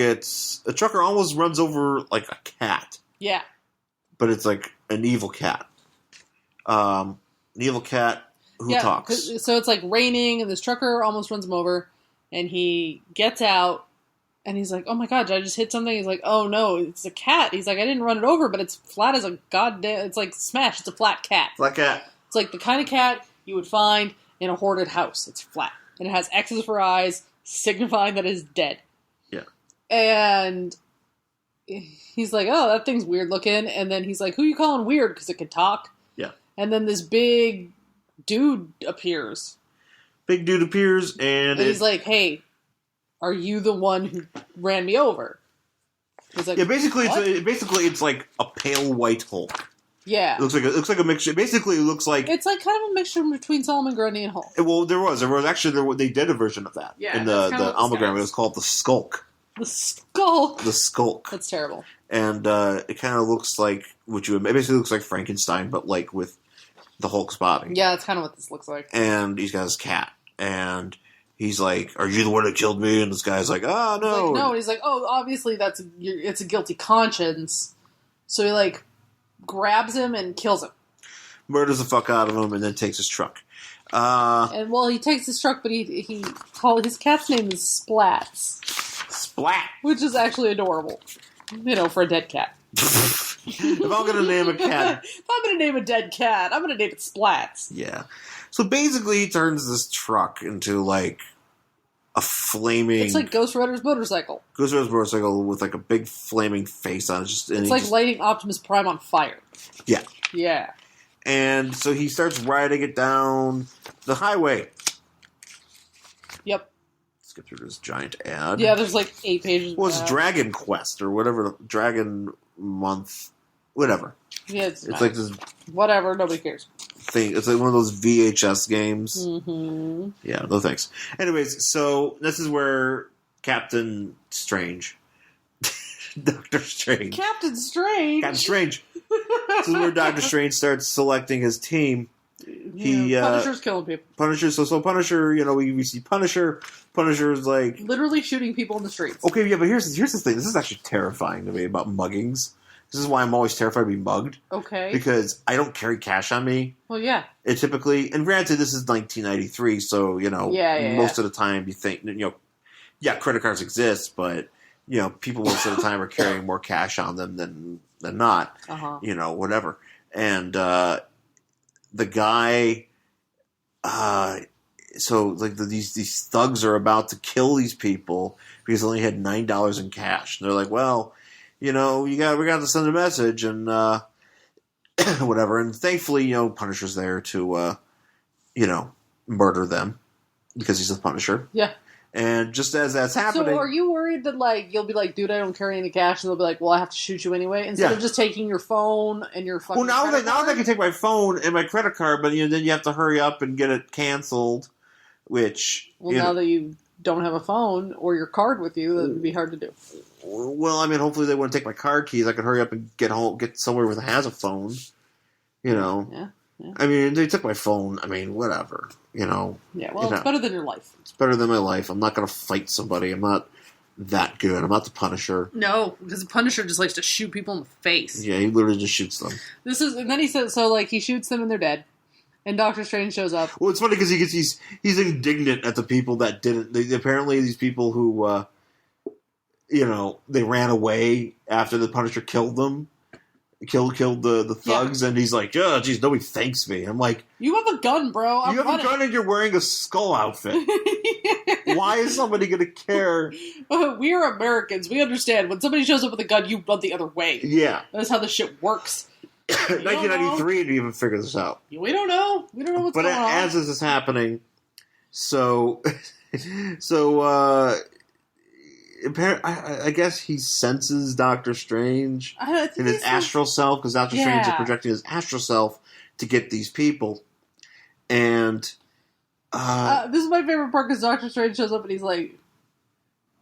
almost runs over like a cat. Yeah. But it's like an evil cat. An evil cat who talks. So it's like raining, and this trucker almost runs him over, and he gets out, and he's like, "Oh my god, did I just hit something?" He's like, "Oh no, it's a cat." He's like, "I didn't run it over, but it's flat as a goddamn. It's like smash. It's a flat cat. Flat cat. It's like the kind of cat you would find in a haunted house. It's flat, and it has X's for eyes, signifying that it is dead." Yeah. And he's like, "Oh, that thing's weird looking." And then he's like, "Who you calling weird? Because it can talk." Yeah. And then this big dude appears. And he's like, "Hey, are you the one who ran me over?" He's like, basically it's like a pale white Hulk. Yeah. It looks like a mixture. Basically, it looks like it's like kind of a mixture between Solomon Grundy and Hulk. Well, there was actually they did a version of that in the Almagram. It was called the Skulk. The Skulk. The Skulk. That's terrible. And it kind of looks like it basically looks like Frankenstein, but like with the Hulk's body. Yeah, that's kind of what this looks like. And he's got his cat, and he's like, "Are you the one that killed me?" And this guy's like, "Oh no, he's like, no." And he's like, "Oh, obviously it's a guilty conscience." So he like grabs him and kills him, murders the fuck out of him, and then takes his truck. And he takes his truck, but his cat's name is Splats. Splat, which is actually adorable, for a dead cat. If I'm going to name a cat... if I'm going to name a dead cat, I'm going to name it Splats. Yeah. So basically he turns this truck into, like, a flaming... It's like Ghost Rider's motorcycle. Ghost Rider's motorcycle with, like, a big flaming face on it. It's like lighting Optimus Prime on fire. Yeah. Yeah. And so he starts riding it down the highway. Yep. Get through this giant ad. Yeah, there's like 8 pages. Well, it's Dragon Quest or whatever, Dragon Month, whatever. Yeah, it's like this. Whatever, nobody cares. Thing. It's like one of those VHS games. Mm-hmm. Yeah, no thanks. Anyways, so this is where Captain Strange, Doctor Strange, Captain Strange. This is where Doctor Strange starts selecting his team. Punisher's killing people. So Punisher, we see Punisher. Punisher's like literally shooting people in the streets. Okay, yeah, but here's the thing. This is actually terrifying to me about muggings. This is why I'm always terrified of being mugged. Okay. Because I don't carry cash on me. Well, yeah. It typically, and granted, this is 1993, so most of the time you think credit cards exist, but people most of the time are carrying more cash on them than not. Whatever. And the guy, so like these thugs are about to kill these people because they only had $9 in cash. And they're like, well, we got to send a message and whatever. And thankfully, Punisher's there to murder them because he's the Punisher. Yeah. And just as that's happening... So are you worried that, you'll be like, dude, I don't carry any cash, and they'll be like, well, I have to shoot you anyway? Instead of just taking your phone and your fucking now they can take my phone and my credit card, but then you have to hurry up and get it canceled, which... Well, now that you don't have a phone or your card with you, that would be hard to do. Well, I mean, hopefully they wouldn't take my card keys. I could hurry up and get somewhere that has a phone, Yeah. Yeah. I mean, they took my phone. I mean, whatever, Yeah, well, it's better than your life. It's better than my life. I'm not going to fight somebody. I'm not that good. I'm not the Punisher. No, because the Punisher just likes to shoot people in the face. Yeah, he literally just shoots them. And then he says, he shoots them and they're dead. And Doctor Strange shows up. Well, it's funny because he's indignant at the people that didn't. Apparently, these people who, they ran away after the Punisher killed them. killed the thugs, and he's like, "Oh, geez, nobody thanks me." I'm like, "You have a gun, bro. you have a gun, and you're wearing a skull outfit. Why is somebody going to care?" We are Americans. We understand when somebody shows up with a gun, you run the other way. Yeah, that's how this shit works. 1993 didn't even figure this out. We don't know. We don't know what's going on. But as this is happening, so I guess he senses Doctor Strange in his astral self, because Doctor Strange is projecting his astral self to get these people. And this is my favorite part, because Doctor Strange shows up and he's like,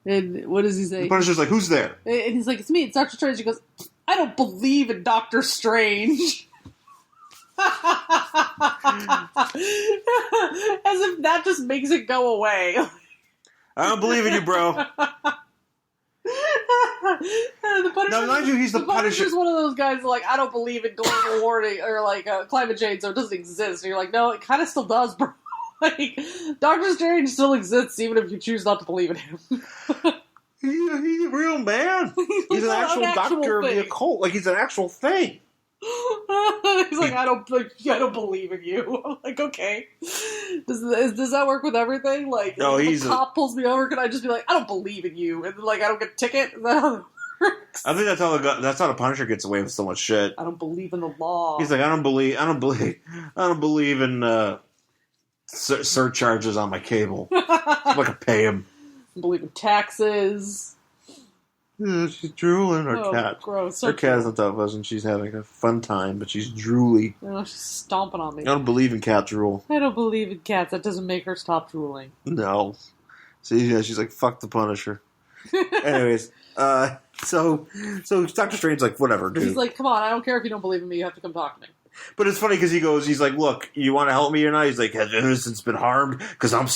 and what does he say? The Punisher's like, "Who's there?" And he's like, "It's me, it's Doctor Strange." He goes, "I don't believe in Doctor Strange." As if that just makes it go away. "I don't believe in you, bro." Now, mind you, he's the Punisher. Punisher's one of those guys that, like, "I don't believe in global warming or like climate change, so it doesn't exist." And you're like, "No, it kind of still does, bro." Like, Doctor Strange still exists, even if you choose not to believe in him. He's a real man. He's an actual doctor of the occult. Like, he's an actual thing. He's like, I don't believe in you. I'm like, okay. Does that work with everything? Like, no, if a cop pulls me over, can I just be like, "I don't believe in you," and then, like, I don't get a ticket? Is that how that works? I think that's how the Punisher gets away with so much shit. I don't believe in the law. He's like, I don't believe in surcharges on my cable. I'm like, I pay him. I believe in taxes. Yeah, she's drooling. Her cat. Gross. Her cat is on top of us, and she's having a fun time, but she's drooly. No, she's stomping on me. I don't believe in cat drool. I don't believe in cats. That doesn't make her stop drooling. No. So she's like, "Fuck the Punisher." Anyways, so Doctor Strange's like, "Whatever, dude." He's like, "Come on, I don't care if you don't believe in me. You have to come talk to me." But it's funny because he's like, "Look, you want to help me or not?" He's like, "Has innocence been harmed? Because I'm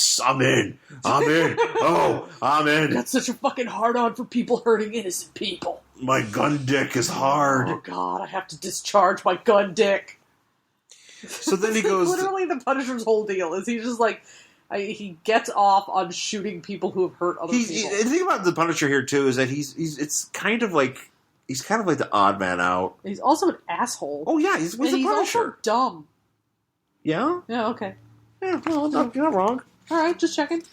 in. Oh, I'm in." That's such a fucking hard-on for people hurting innocent people. My gun dick is hard. Oh God, I have to discharge my gun dick. So then he goes. Literally, the Punisher's whole deal is he's just like, he gets off on shooting people who have hurt other people. The thing about the Punisher here too is that it's kind of like. He's kind of like the odd man out. He's also an asshole. Oh yeah, he's the Punisher. He's also dumb. Yeah? Yeah, okay. Yeah, no, you're not wrong. Alright, just checking.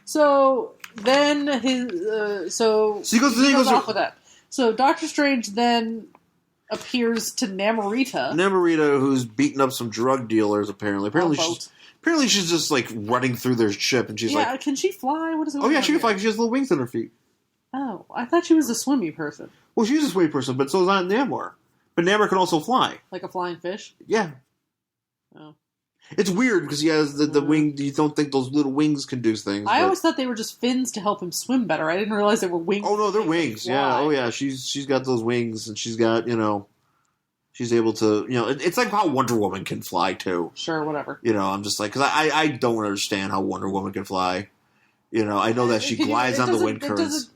So, then he goes off with that. So, Doctor Strange then appears to Namorita. Namorita, who's beating up some drug dealers, apparently. Apparently she's just, like, running through their ship, and she's like... Yeah, can she fly? What is it? Oh yeah, she can fly, because she has little wings on her feet. Oh, I thought she was a swimmy person. Well, she's a swimmy person, but so is not Namor. But Namor can also fly. Like a flying fish? Yeah. Oh. It's weird, because he has the wing... You don't think those little wings can do things. I always thought they were just fins to help him swim better. I didn't realize they were wings. Oh, no, they're wings. Yeah, oh yeah. She's got those wings, and she's got, she's able to, it's like how Wonder Woman can fly, too. Sure, whatever. I'm just like... Because I don't understand how Wonder Woman can fly. I know that she glides on the wind currents.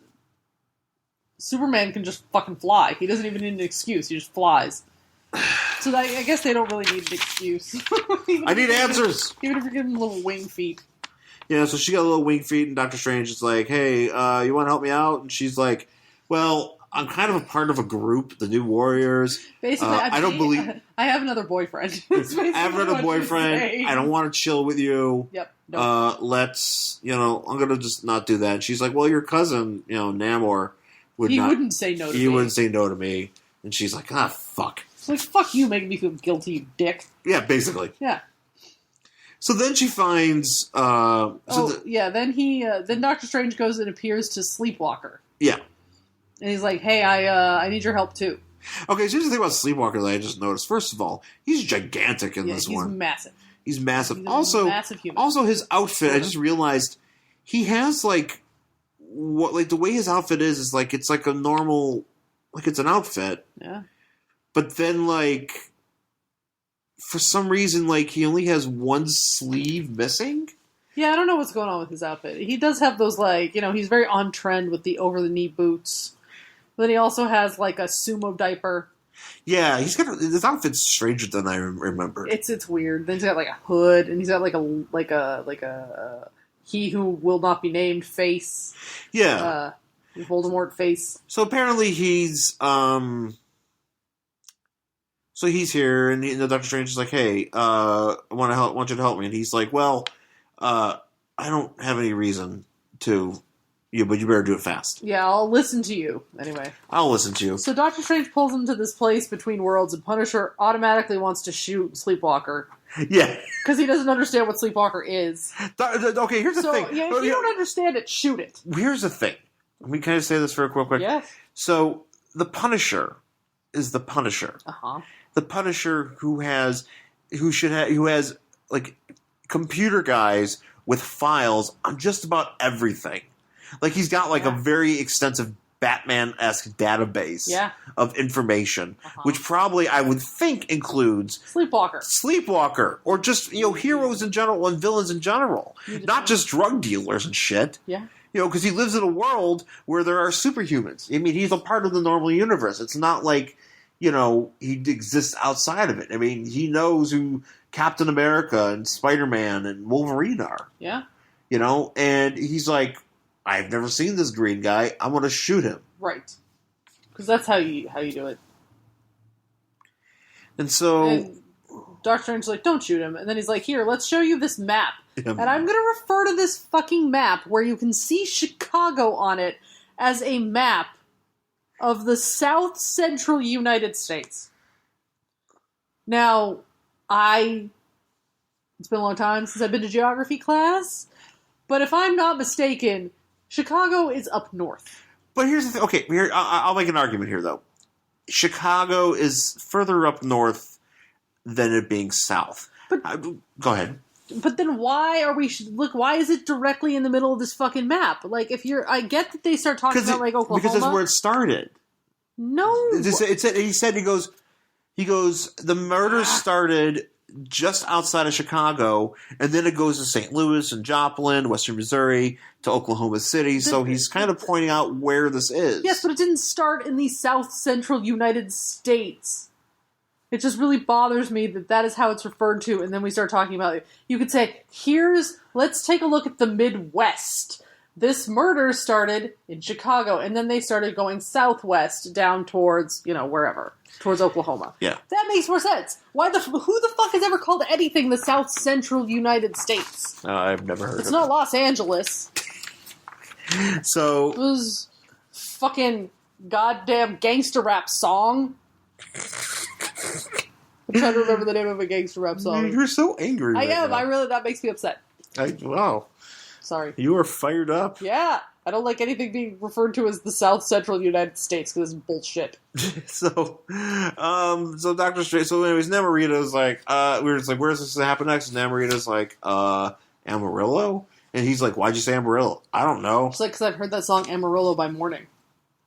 Superman can just fucking fly. He doesn't even need an excuse. He just flies. So I guess they don't really need an excuse. I need answers! Even if you're giving them little wing feet. Yeah, so she got little wing feet, and Doctor Strange is like, "Hey, you want to help me out?" And she's like, "Well, I'm kind of a part of a group, the New Warriors. Basically, I don't believe... I have another boyfriend. I have another boyfriend. I don't want to chill with you. Yep. Nope. Let's, I'm going to just not do that." And she's like, "Well, your cousin, Namor... wouldn't say no to me. He wouldn't say no to me." And she's like, fuck. It's like, fuck you making me feel guilty, you dick. Yeah, basically. Yeah. So then she finds... then Doctor Strange goes and appears to Sleepwalker. Yeah. And he's like, "Hey, I need your help too." Okay, so here's the thing about Sleepwalker that I just noticed. First of all, he's gigantic in this one. He's massive. He's massive. He's also, massive human. Also, his outfit, I just realized, he has, like... the way his outfit is like, it's like a normal... Like, it's an outfit. Yeah. But then, like... For some reason, like, he only has one sleeve missing? Yeah, I don't know what's going on with his outfit. He does have those, like, he's very on trend with the over-the-knee boots. But then he also has, like, a sumo diaper. Yeah, his outfit's stranger than I remember. It's weird. Then he's got, like, a hood, and he's got, like a he who will not be named face. Yeah. Voldemort face. So apparently he's So he's here, and the Doctor Strange is like, "Hey, I want you to help me." And he's like, "Well, I don't have any reason to, but you better do it fast." Yeah, I'll listen to you anyway. I'll listen to you. So Doctor Strange pulls him to this place between worlds, and Punisher automatically wants to shoot Sleepwalker. Yeah, because he doesn't understand what Sleepwalker is. Okay, here's the thing. Yeah, if you don't understand it, shoot it. Here's the thing. Let me kind of say this real quick. Yes. So the Punisher is the Punisher. Uh-huh. The Punisher who has like computer guys with files on just about everything. Like he's got like a very extensive Batman-esque database of information, which probably I would think includes Sleepwalker, or just heroes in general and villains in general, not just drug dealers and shit. Yeah. Because he lives in a world where there are superhumans. I mean, he's a part of the normal universe. It's not like, he exists outside of it. I mean, he knows who Captain America and Spider-Man and Wolverine are. Yeah. And he's like, I've never seen this green guy. I'm going to shoot him. Right. Because that's how you do it. And so... And Doctor Strange's like, don't shoot him. And then he's like, here, let's show you this map. And I'm going to refer to this fucking map where you can see Chicago on it as a map of the South Central United States. Now, it's been a long time since I've been to geography class, but if I'm not mistaken, Chicago is up north. But here's the thing. Okay, I'll make an argument here, though. Chicago is further up north than it being south. But go ahead. But then why are we... why is it directly in the middle of this fucking map? Like, I get that they start talking about, like, Oklahoma. Because that's where it started. No. He goes, the murder started just outside of Chicago, and then it goes to St. Louis and Joplin, Western Missouri, to Oklahoma City. So he's kind of pointing out where this is. Yes, but it didn't start in the South Central United States. It just really bothers me that is how it's referred to, and then we start talking about it. You could say, let's take a look at the Midwest. This murder started in Chicago, and then they started going southwest down towards, wherever. Towards Oklahoma. Yeah. That makes more sense. Who the fuck has ever called anything the South Central United States? I've never heard of it. It's not Los Angeles. So... It was fucking goddamn gangster rap song. I'm trying to remember the name of a gangster rap song. You're so angry. I am. Now. That makes me upset. Wow. Sorry. You are fired up. Yeah. I don't like anything being referred to as the South Central United States because it's bullshit. So Dr. Strange. So anyways, Namorita's like, we were just like, where's this going to happen next? And Namorita's like, Amarillo? And he's like, why'd you say Amarillo? I don't know. It's like, because I've heard that song Amarillo by Morning,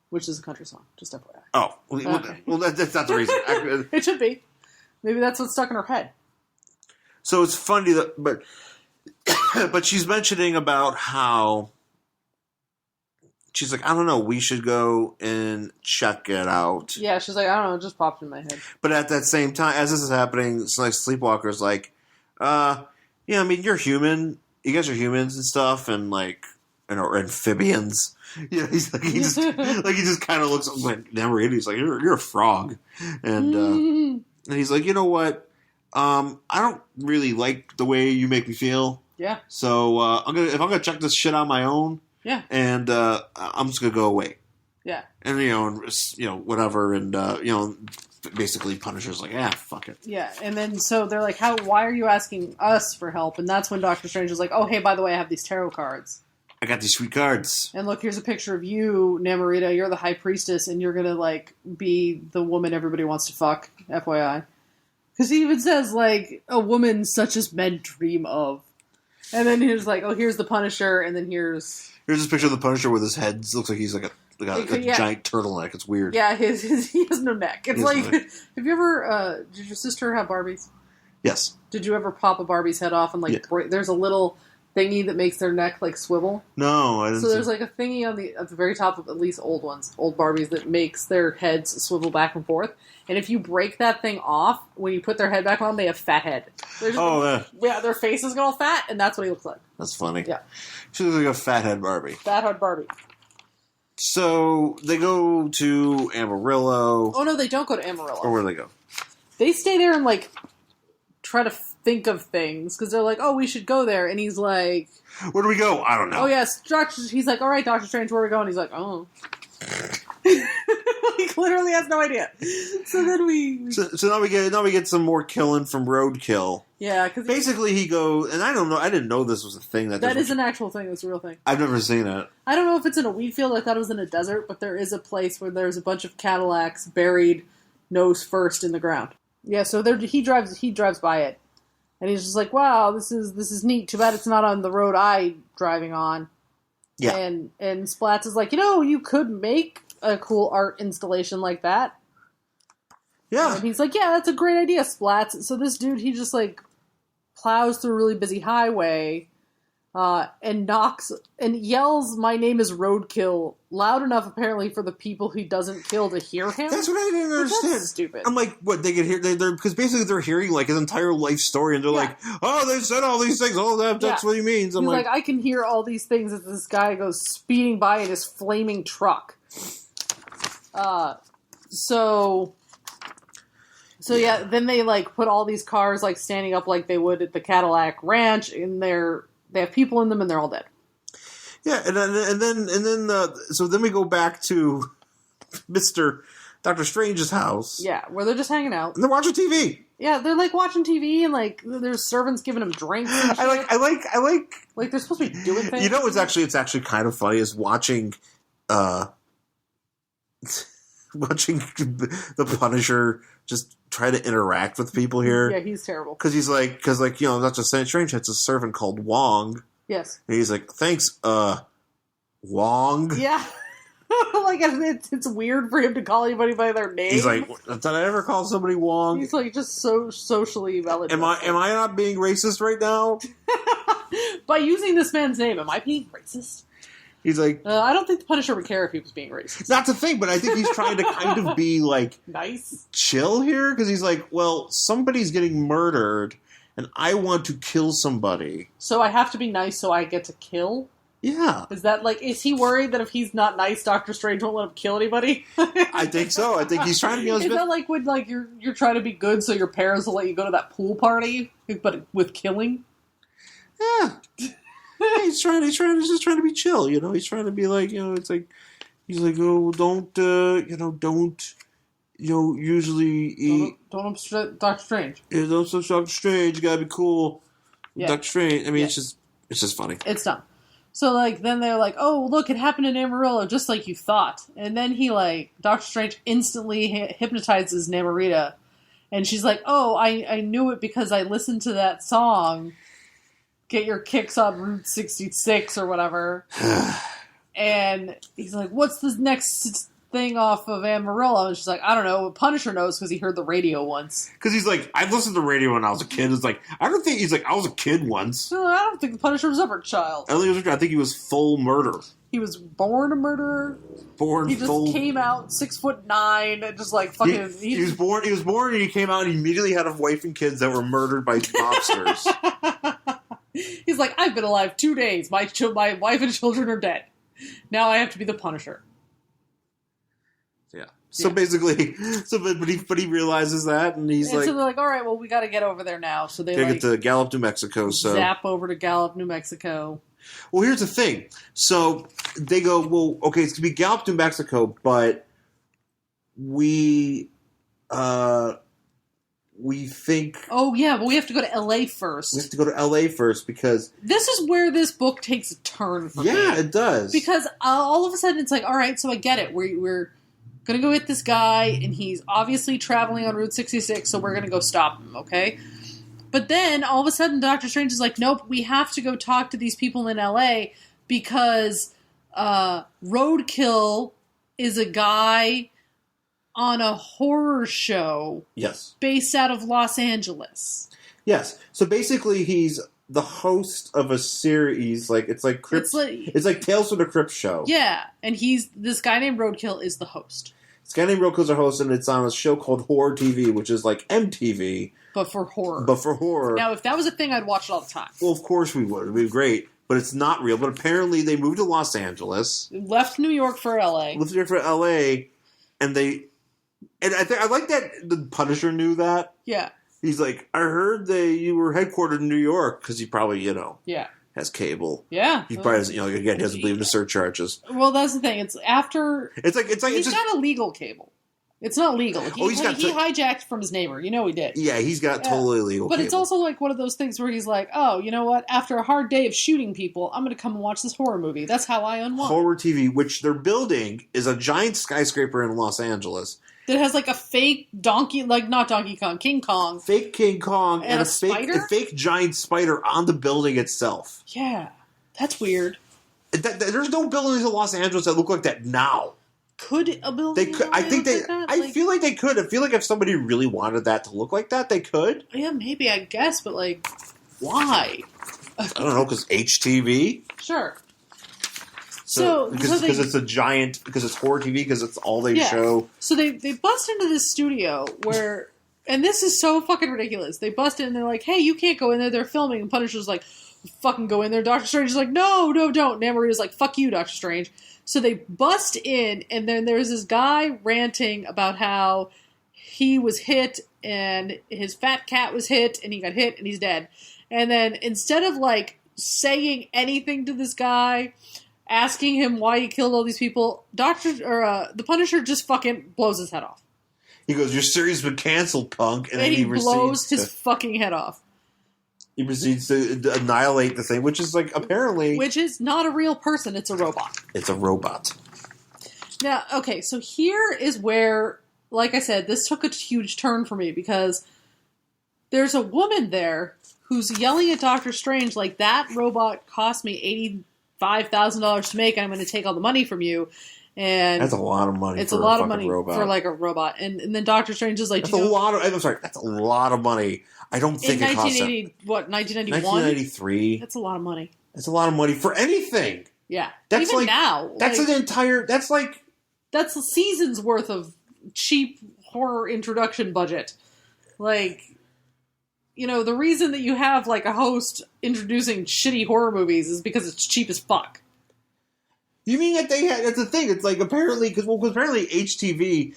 which is a country song. Just FYI. Oh. Well, that's not the reason. It should be. Maybe that's what's stuck in her head. So it's funny but she's mentioning about how she's like, I don't know, we should go and check it out. Yeah, she's like, I don't know, it just popped in my head. But at that same time, as this is happening, it's like Sleepwalker's like, I mean, you're human. You guys are humans and stuff, and like, or amphibians. Yeah, he just kind of looks like Namorita. He's like, you're a frog, and he's like, you know what? I don't really like the way you make me feel. Yeah. So if I'm gonna check this shit on my own. Yeah. And I'm just gonna go away. Yeah. And whatever, and basically Punisher's like, fuck it. Yeah. And then so they're like, why are you asking us for help? And that's when Doctor Strange is like, oh hey, by the way, I have these tarot cards. I got these sweet cards. And look, here's a picture of you, Namorita. You're the High Priestess, and you're gonna like be the woman everybody wants to fuck. FYI. Because he even says like a woman such as men dream of. And then here's like, oh, here's the Punisher, and then here's this picture of the Punisher with his head. Looks like he's like a giant turtleneck. It's weird. Yeah, he has no neck. It's like, have you ever, did your sister have Barbies? Yes. Did you ever pop a Barbie's head off and like, there's a little thingy that makes their neck like swivel? No, I didn't. So there's like a thingy at the very top of at least old Barbies that makes their heads swivel back and forth. And if you break that thing off, when you put their head back on, they have fat head. Yeah, their face is all fat, and that's what he looks like. That's funny. Yeah. She looks like a fathead Barbie. Fathead Barbie. So, they go to Amarillo. Oh, no, they don't go to Amarillo. Or where do they go? they stay there and, like, try to think of things. Because they're like, oh, we should go there. And he's like... Where do we go? I don't know. Oh, yes. He's like, all right, Doctor Strange, where are we going? He's like, oh. He literally has no idea. So then So now we get some more killing from Roadkill. Yeah, because basically he goes, and I don't know, I didn't know this was a thing. That is an actual thing. That's a real thing. I've never seen it. I don't know if it's in a wheat field. I thought it was in a desert, but there is a place where there's a bunch of Cadillacs buried nose first in the ground. Yeah, so he drives by it, and he's just like, "Wow, this is neat. Too bad it's not on the road I'm driving on." Yeah, and Splats is like, you could make a cool art installation like that. Yeah, and he's like, "Yeah, that's a great idea, Splats." So this dude, he just like plows through a really busy highway, and knocks and yells, "My name is Roadkill," loud enough apparently for the people he doesn't kill to hear him. That's what I didn't understand. That's stupid. I'm like, what, they could hear? They're because basically they're hearing like his entire life story, and they're like, "Oh, they said all these things. Oh, that's what he means." He's like, I can hear all these things as this guy goes speeding by in his flaming truck. So yeah, then they like put all these cars like standing up like they would at the Cadillac Ranch, and they have people in them, and they're all dead. Yeah, and then we go back to Dr. Strange's house. Yeah, where they're just hanging out and they're watching TV. Yeah, they're like watching TV, and like there's servants giving them drinks. And shit. I like they're supposed to be doing things. You know, it's actually kind of funny is watching the Punisher just try to interact with people here. Yeah, he's terrible. Because he's like, Dr. Strange has a servant called Wong. Yes. And he's like, thanks, Wong. Yeah. Like, it's weird for him to call anybody by their name. He's like, did I ever call somebody Wong? He's like, just so socially valid. Am I not being racist right now? By using this man's name, am I being racist? He's like... I don't think the Punisher would care if he was being racist. That's the thing, but I think he's trying to kind of be, like... nice? Chill here? Because he's like, well, somebody's getting murdered, and I want to kill somebody. So I have to be nice so I get to kill? Yeah. Is that, like... Is he worried that if he's not nice, Doctor Strange won't let him kill anybody? I think so. I think he's trying to be... Is that like when, like, you're trying to be good so your parents will let you go to that pool party, but with killing? Yeah. He's just trying to be chill, you know. He's trying to be like, you know, it's like he's like, oh, don't usually eat. Don't upset Doctor Strange. Yeah, don't upset Doctor Strange. You gotta be cool, yeah. Doctor Strange. I mean, it's just funny. It's dumb. So like, then they're like, oh, look, it happened in Amarillo, just like you thought. And then he like, Doctor Strange instantly hypnotizes Namorita, and she's like, oh, I knew it because I listened to that song. Get your kicks on Route 66 or whatever. And he's like, what's the next thing off of Amarillo? And she's like, I don't know. Punisher knows because he heard the radio once. Because he's like, I listened to the radio when I was a kid. It's like, I don't think he's like, I was a kid once. No, I don't think the Punisher was ever a child. I think he was full murder. He was born a murderer. He just came out 6'9" and just like fucking. He was born and he came out and he immediately had a wife and kids that were murdered by mobsters. He's like, I've been alive 2 days. My wife and children are dead. Now I have to be the Punisher. Yeah. So basically, but he realizes that, and he's like, so they're like, all right, well, we got to get over there now. So they get to Gallup, New Mexico. So zap over to Gallup, New Mexico. Well, here's the thing. So they go, well, okay, it's gonna be Gallup, New Mexico, but we think... Oh, yeah, but we have to go to L.A. first. We have to go to L.A. first because... This is where this book takes a turn for me. Yeah, it does. Because all of a sudden it's like, all right, so I get it. We're going to go hit this guy, and he's obviously traveling on Route 66, so we're going to go stop him, okay? But then, all of a sudden, Doctor Strange is like, nope, we have to go talk to these people in L.A. because Roadkill is a guy... on a horror show. Yes. Based out of Los Angeles. Yes. So basically he's the host of a series, it's like Tales from the Crypt show. Yeah. And this guy named Roadkill is the host. This guy named Roadkill's our host, and it's on a show called Horror TV, which is like MTV. But for horror. Now, if that was a thing, I'd watch it all the time. Well, of course we would. It would be great. But it's not real. But apparently they moved to Los Angeles. Left New York for LA. And And I like that the Punisher knew that. Yeah. He's like, I heard that you were headquartered in New York because he probably, Yeah. has cable. Yeah. He probably doesn't, again, he doesn't believe in the surcharges. Well, that's the thing. It's after... It's like he's got a legal cable. It's not legal. He hijacked from his neighbor. You know he did. Yeah, he's got totally legal But cable. it's also like one of those things where he's like, oh, you know what? After a hard day of shooting people, I'm going to come and watch this horror movie. That's how I unwind. Horror TV, which they're building, is a giant skyscraper in Los Angeles. That has like a fake donkey, like not Donkey Kong, King Kong. Fake King Kong and a fake giant spider on the building itself. Yeah, that's weird. There's no buildings in Los Angeles that look like that now. Could a building? They could. I think they. I feel like they could. I feel like if somebody really wanted that to look like that, they could. Yeah, maybe. I guess, but like, why? I don't know, because HTV. Sure. Because it's a giant, because it's horror TV, because it's all they show. So they bust into this studio where, and this is so fucking ridiculous. They bust in and they're like, hey, you can't go in there. They're filming. And Punisher's like, fucking go in there. Doctor Strange is like, no, don't. And Anne Maria's like, fuck you, Doctor Strange. So they bust in, and then there's this guy ranting about how he was hit, and his fat cat was hit, and he got hit, and he's dead. And then instead of like saying anything to this guy, asking him why he killed all these people, the Punisher just fucking blows his head off. He goes, "Your series been canceled, punk," and then he blows his fucking head off. He proceeds to annihilate the thing, which is like apparently... Which is not a real person, it's a robot. It's a robot. Now, okay, so here is where, like I said, this took a huge turn for me, because there's a woman there who's yelling at Doctor Strange like, that robot cost me $85,000 to make, and I'm going to take all the money from you. And that's a lot of money. It's a lot of money for like a robot. And then Doctor Strange is like, that's a lot of... I'm sorry, that's a lot of money. I don't think it costs... 1991? 1993. That's a lot of money. That's a lot of money for anything. Yeah. That's even like, now. That's like, an entire... That's like... That's a season's worth of cheap horror introduction budget. Like, the reason that you have like a host introducing shitty horror movies is because it's cheap as fuck. You mean that they had... That's the thing. It's like apparently... Because apparently HTV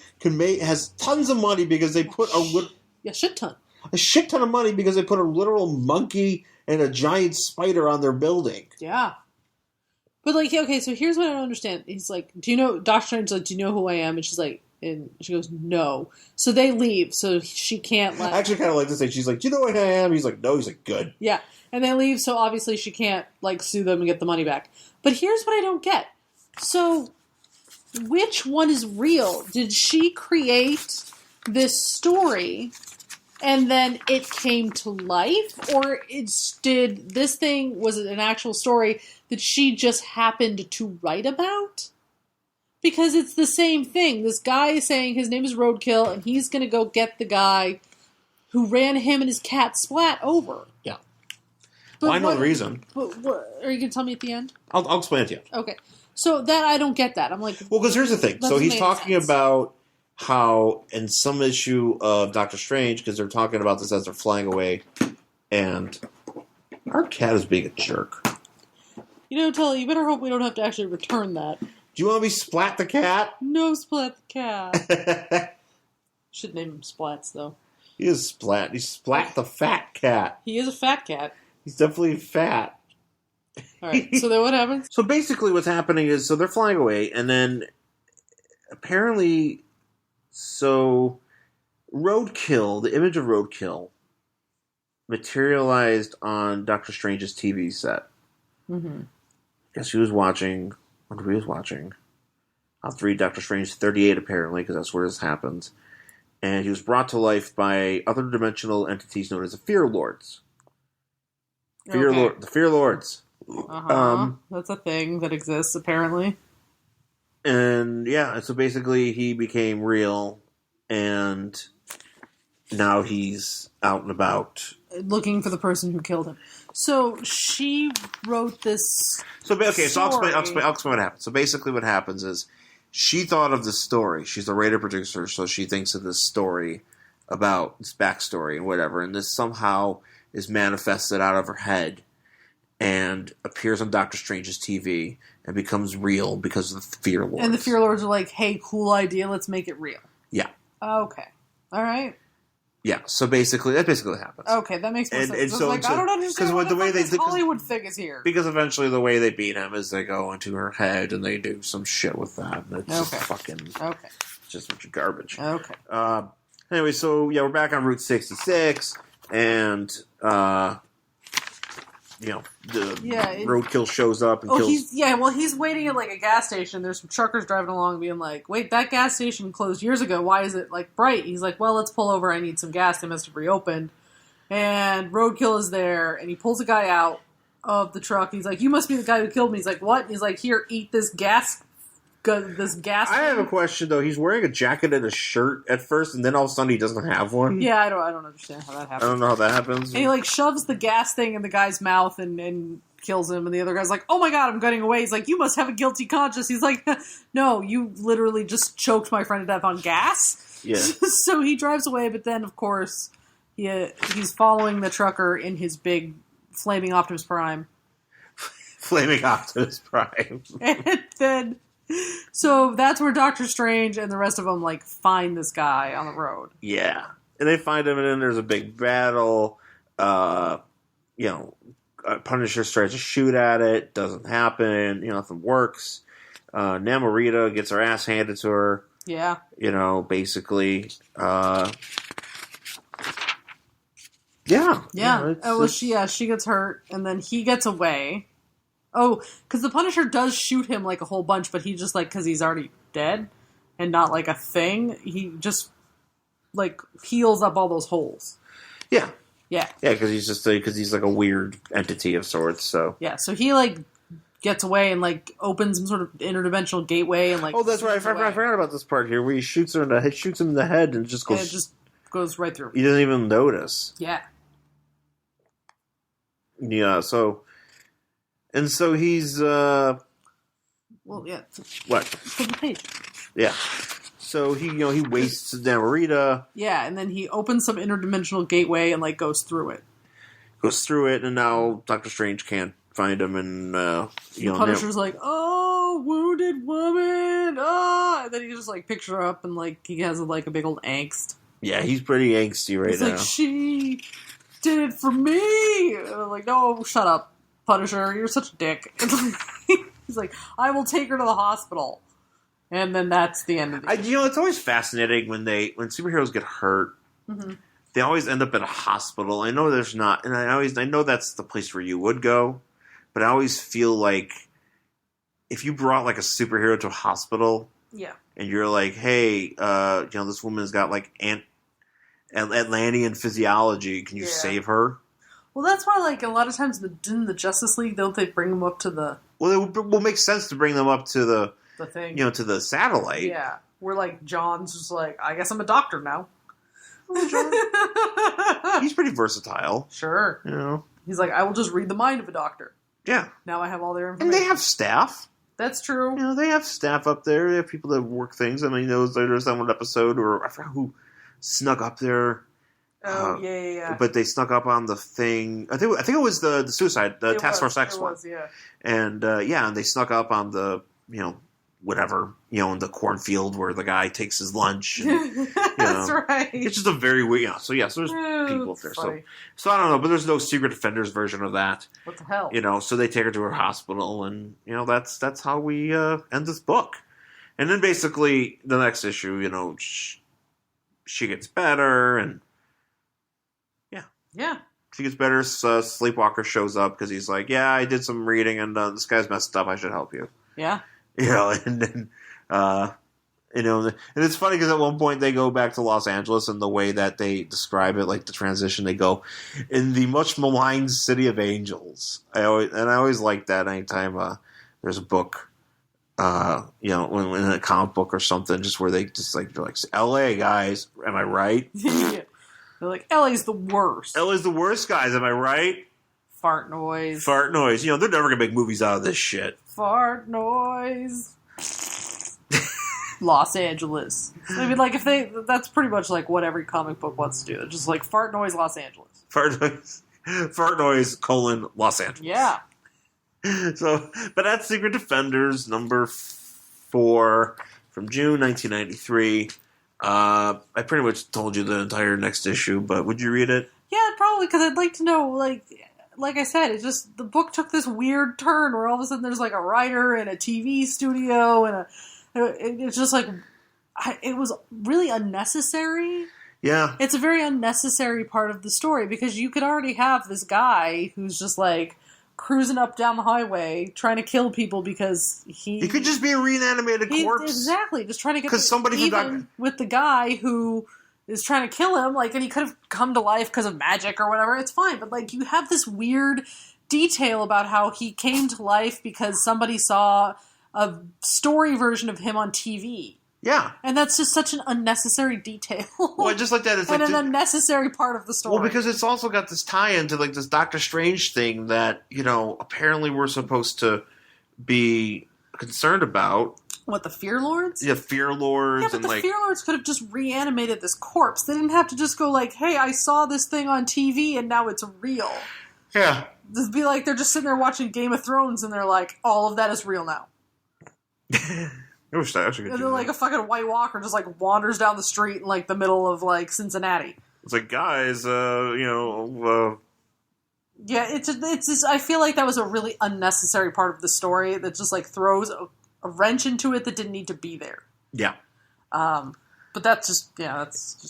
has tons of money because they put a shit ton. A shit ton of money because they put a literal monkey and a giant spider on their building. Yeah. But like, okay, so here's what I don't understand. He's like, Doctor Strange's like, do you know who I am? And she's like, and she goes, no. So they leave, so she can't I actually kind of like to say, she's like, do you know who I am? He's like, no. He's like, good. Yeah. And they leave, so obviously she can't like sue them and get the money back. But here's what I don't get. So, which one is real? Did she create this story and then it came to life, or was it an actual story that she just happened to write about? Because it's the same thing. This guy is saying his name is Roadkill, and he's going to go get the guy who ran him and his cat Splat over. Yeah. But I know the reason. But what, are you going to tell me at the end? I'll explain it to you. Okay. So that I don't get that. I'm like... Well, because here's the thing. So he's talking about how in some issue of Doctor Strange, because they're talking about this as they're flying away, and our cat is being a jerk. Tully, you better hope we don't have to actually return that. Do you want to be Splat the cat? No, Splat the cat. Should name him Splats, though. He is Splat. He's Splat the fat cat. He is a fat cat. He's definitely fat. Alright, so then what happens? So basically what's happening is, so they're flying away, and then apparently... So, Roadkill, the image of Roadkill, materialized on Doctor Strange's TV set. Mm-hmm. Guess who was watching? What he was watching? I'll have to read Doctor Strange 38, apparently, because that's where this happens. And he was brought to life by other dimensional entities known as the Fear Lords. The Fear Lords. Uh-huh. That's a thing that exists, apparently. And yeah, so basically he became real, and now he's out and about. Looking for the person who killed him. So she wrote this story. So I'll explain what happens. So basically what happens is, she thought of this story. She's a writer producer, so she thinks of this story about this backstory and whatever, and this somehow is manifested out of her head and appears on Doctor Strange's TV and becomes real because of the Fear Lords. And the Fear Lords are like, hey, cool idea, let's make it real. Yeah. Okay. All right. Yeah, so basically, that basically happens. Okay, that makes more sense. And so, I don't understand why the way this Hollywood thing is here. Because eventually the way they beat him is they go into her head and they do some shit with that. And it's just fucking... Okay. Just a bunch of garbage. Okay. Anyway, so, yeah, we're back on Route 66, and, Roadkill shows up and kills... he's waiting at, like, a gas station. There's some truckers driving along being like, wait, that gas station closed years ago. Why is it, like, bright? He's like, well, let's pull over. I need some gas. They must have reopened. And Roadkill is there, and he pulls a guy out of the truck. He's like, you must be the guy who killed me. He's like, what? And he's like, here, eat this gas. I have a question, though. He's wearing a jacket and a shirt at first, and then all of a sudden he doesn't have one. Yeah, I don't understand how that happens. I don't know how that happens. And he, like, shoves the gas thing in the guy's mouth and kills him, and the other guy's like, oh my god, I'm getting away. He's like, you must have a guilty conscience. He's like, no, you literally just choked my friend to death on gas. Yeah. So he drives away, but then, of course, he's following the trucker in his big flaming Optimus Prime. Flaming Optimus Prime. And then... So that's where Doctor Strange and the rest of them, like, find this guy on the road. Yeah. And they find him, and then there's a big battle. Punisher tries to shoot at it. Doesn't happen. Nothing works. Namorita gets her ass handed to her. Yeah. Basically. She gets hurt, and then he gets away. Oh, because the Punisher does shoot him, like, a whole bunch, but he just, like, because he's already dead and not, like, a thing, he just, like, heals up all those holes. Yeah. Yeah. Yeah, because he's, like, a weird entity of sorts, so. Yeah, so he, like, gets away and, like, opens some sort of interdimensional gateway and, like... Oh, that's right, I forgot about this part here, where he shoots him in the head and just goes... And it just goes right through. He doesn't even notice. Yeah. Yeah, so... And so he's, Well, yeah. What? Flip the page. Yeah. So he wastes Namorita. Yeah, and then he opens some interdimensional gateway and, like, goes through it. And now Doctor Strange can't find him, and, the Punisher's like, oh, wounded woman, and then he just, like, picks her up, and, like, he has, like, a big old angst. Yeah, he's pretty angsty right now. He's like, she did it for me! And I'm like, no, shut up. Punisher, you're such a dick. He's like, I will take her to the hospital. And then that's the end of it. It's always fascinating when superheroes get hurt. Mm-hmm. They always end up at a hospital. I know there's not, and I know that's the place where you would go, but I always feel like if you brought, like, a superhero to a hospital, yeah, and you're like, hey, this woman's got, like, Atlantean physiology, can you save her? Well, that's why, like, a lot of times in the Justice League, don't they bring them up to the... Well, it will make sense to bring them up to the thing. To the satellite. Yeah. Where, like, John's just like, I guess I'm a doctor now. He's pretty versatile. Sure. He's like, I will just read the mind of a doctor. Yeah. Now I have all their information. And they have staff. That's true. They have staff up there. They have people that work things. I mean, there's that one episode, or I forgot who snuck up there. Oh, yeah. But they snuck up on the thing. I think it was the suicide, the Task Force X one. Yeah. And and they snuck up on the whatever in the cornfield where the guy takes his lunch. And, That's right. It's just a very weird. So there's people up there. Funny. So I don't know, but there's no Secret Defenders version of that. What the hell? So they take her to her hospital, and that's how we end this book. And then basically the next issue, she gets better and. Yeah. She gets better. Sleepwalker shows up because he's like, yeah, I did some reading and this guy's messed up. I should help you. Yeah. And then, and it's funny because at one point they go back to Los Angeles, and the way that they describe it, like the transition, they go, in the much maligned city of angels. I always like that anytime there's a book, when in a comic book or something, just where they're like, L.A. guys, am I right? Yeah. They're like, LA's the worst. LA's the worst, guys. Am I right? Fart noise. They're never going to make movies out of this shit. Fart noise. Los Angeles. I mean, like, that's pretty much like what every comic book wants to do. They're just like, fart noise, Los Angeles. Fart noise, Los Angeles. Yeah. But that's Secret Defenders number 4 from June 1993. I pretty much told you the entire next issue, but would you read it? Yeah, probably, because I'd like to know, like I said, it just, the book took this weird turn where all of a sudden there's like a writer and a TV studio and it's just like, it was really unnecessary. Yeah. It's a very unnecessary part of the story because you could already have this guy who's just like cruising up down the highway trying to kill people because he could just be a reanimated corpse. Exactly, just trying to get because somebody even with the guy who is trying to kill him, like, and he could have come to life because of magic or whatever. It's fine, but like you have this weird detail about how he came to life because somebody saw a story version of him on TV. Yeah. And that's just such an unnecessary detail. Well, I just like that. It's and like an unnecessary part of the story. Well, because it's also got this tie-in to like this Doctor Strange thing that, apparently we're supposed to be concerned about. What, the Fear Lords? Yeah, Fear Lords. Yeah, but the Fear Lords could have just reanimated this corpse. They didn't have to just go like, hey, I saw this thing on TV and now it's real. Yeah. Just be like, they're just sitting there watching Game of Thrones and they're like, all of that is real now. I wish that actually could and do then, that. like, a fucking White Walker just, like, wanders down the street in, like, the middle of, like, Cincinnati. It's like, guys, Yeah, it's just, I feel like that was a really unnecessary part of the story that just, like, throws a wrench into it that didn't need to be there. Yeah. But that's just, That's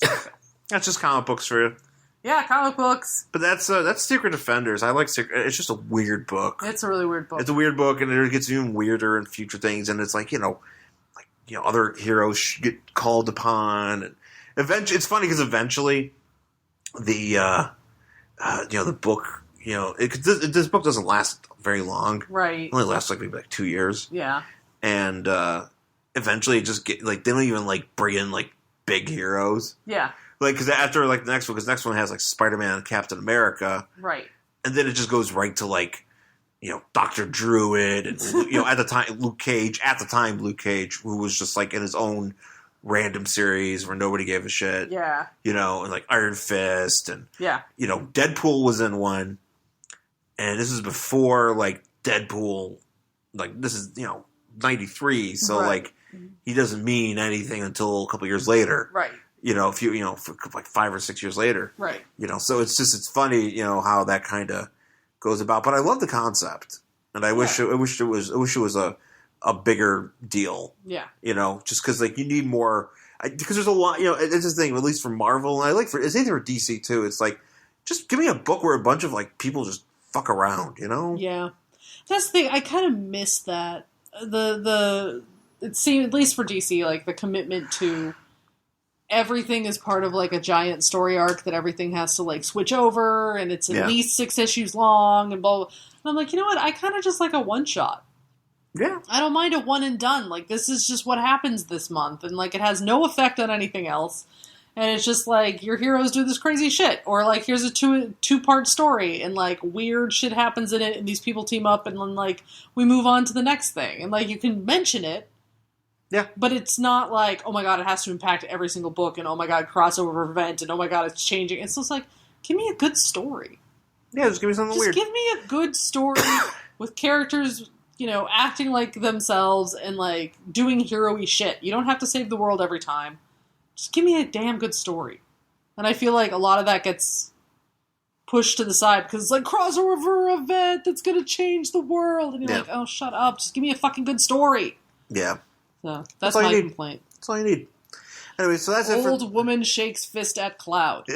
just comic books for you. Yeah, comic books. But that's Secret Defenders. I like Secret. It's just a weird book. It's a really weird book. It's a weird book, and it gets even weirder in future things, and it's like, other heroes get called upon, and eventually, it's funny because eventually, the book, this book doesn't last very long. Right. It only lasts maybe 2 years. Yeah. And eventually, it just get they don't even bring in big heroes. Yeah. Because after the next one, because the next one has Spider-Man and Captain America. Right. And then it just goes right to Dr. Druid and at the time Luke Cage, who was just in his own random series where nobody gave a shit. Yeah. And Iron Fist and yeah. Deadpool was in one. And this is before Deadpool, this is 93, so right. He doesn't mean anything until a couple years later. Right. For 5 or 6 years later. Right. So it's funny, how that kind of goes about. But I love the concept, and I wish it was a bigger deal. Yeah. Just because you need more. Because there's a lot. It's this thing, at least for Marvel, and it's either for DC too. It's just give me a book where a bunch of people just fuck around. Yeah. That's the thing. I kind of miss that. It seemed, at least for DC, the commitment to everything is part of a giant story arc that everything has to switch over, and it's at least 6 issues long, and blah, blah. And I'm like, you know what? I kind of just like a one shot. Yeah. I don't mind a one and done. This is just what happens this month, and it has no effect on anything else. And it's just your heroes do this crazy shit, or here's a two-part story, and weird shit happens in it, and these people team up, and then we move on to the next thing, and you can mention it. Yeah. But it's not oh my god, it has to impact every single book, and oh my god, crossover event, and oh my god, it's changing. It's just give me a good story. Yeah, just give me something weird. Just give me a good story with characters, acting like themselves and doing hero-y shit. You don't have to save the world every time. Just give me a damn good story. And I feel a lot of that gets pushed to the side because it's crossover event that's going to change the world. And you're oh, shut up. Just give me a fucking good story. Yeah. So that's my complaint. That's all you need. Anyway, so that's it for... Old woman shakes fist at cloud.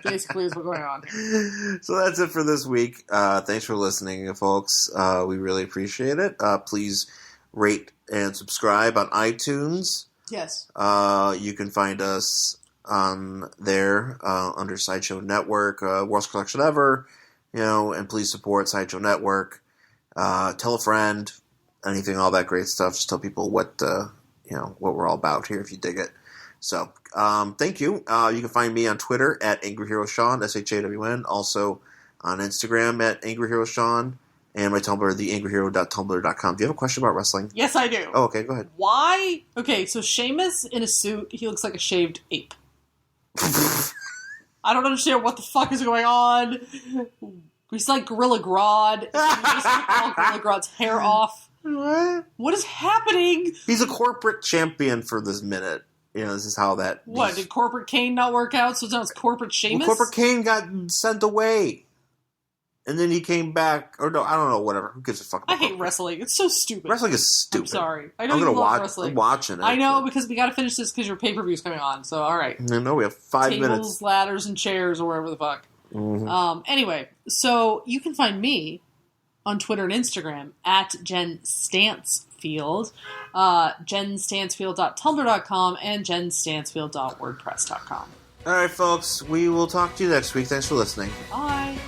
Basically is what's going on here. So that's it for this week. Thanks for listening, folks. We really appreciate it. Please rate and subscribe on iTunes. Yes. You can find us on there under Sideshow Network, Worst Collection Ever, and please support Sideshow Network. Tell a friend, anything, all that great stuff. Just tell people what we're all about here if you dig it. So, thank you. You can find me on Twitter at Angry Hero Shawn, SHAWN. Also on Instagram at Angry Hero Shawn. And my Tumblr, theangryhero.tumblr.com. Do you have a question about wrestling? Yes, I do. Oh, okay, go ahead. Why? Okay, so Sheamus in a suit, he looks like a shaved ape. I don't understand what the fuck is going on. He's like Gorilla Grodd. You just took all Gorilla Grodd's hair off. What is happening? He's a corporate champion for this minute. this is how that. What, did Corporate Kane not work out, so now it's Corporate Sheamus? Well, Corporate Kane got sent away. And then he came back, or no, I don't know, whatever. Who gives a fuck about I hate wrestling. It's so stupid. Wrestling is stupid. I'm sorry. I know I'm you gonna love wrestling. I'm watching it. I know, because we got to finish this because your pay-per-view's coming on. So, all right. I know, we have 5 minutes. Tables, ladders, and chairs, or wherever the fuck. Mm-hmm. Anyway, so you can find me on Twitter and Instagram at Jen Stansfield, jenstansfield.tumblr.com, and jenstansfield.wordpress.com. All right, folks. We will talk to you next week. Thanks for listening. Bye.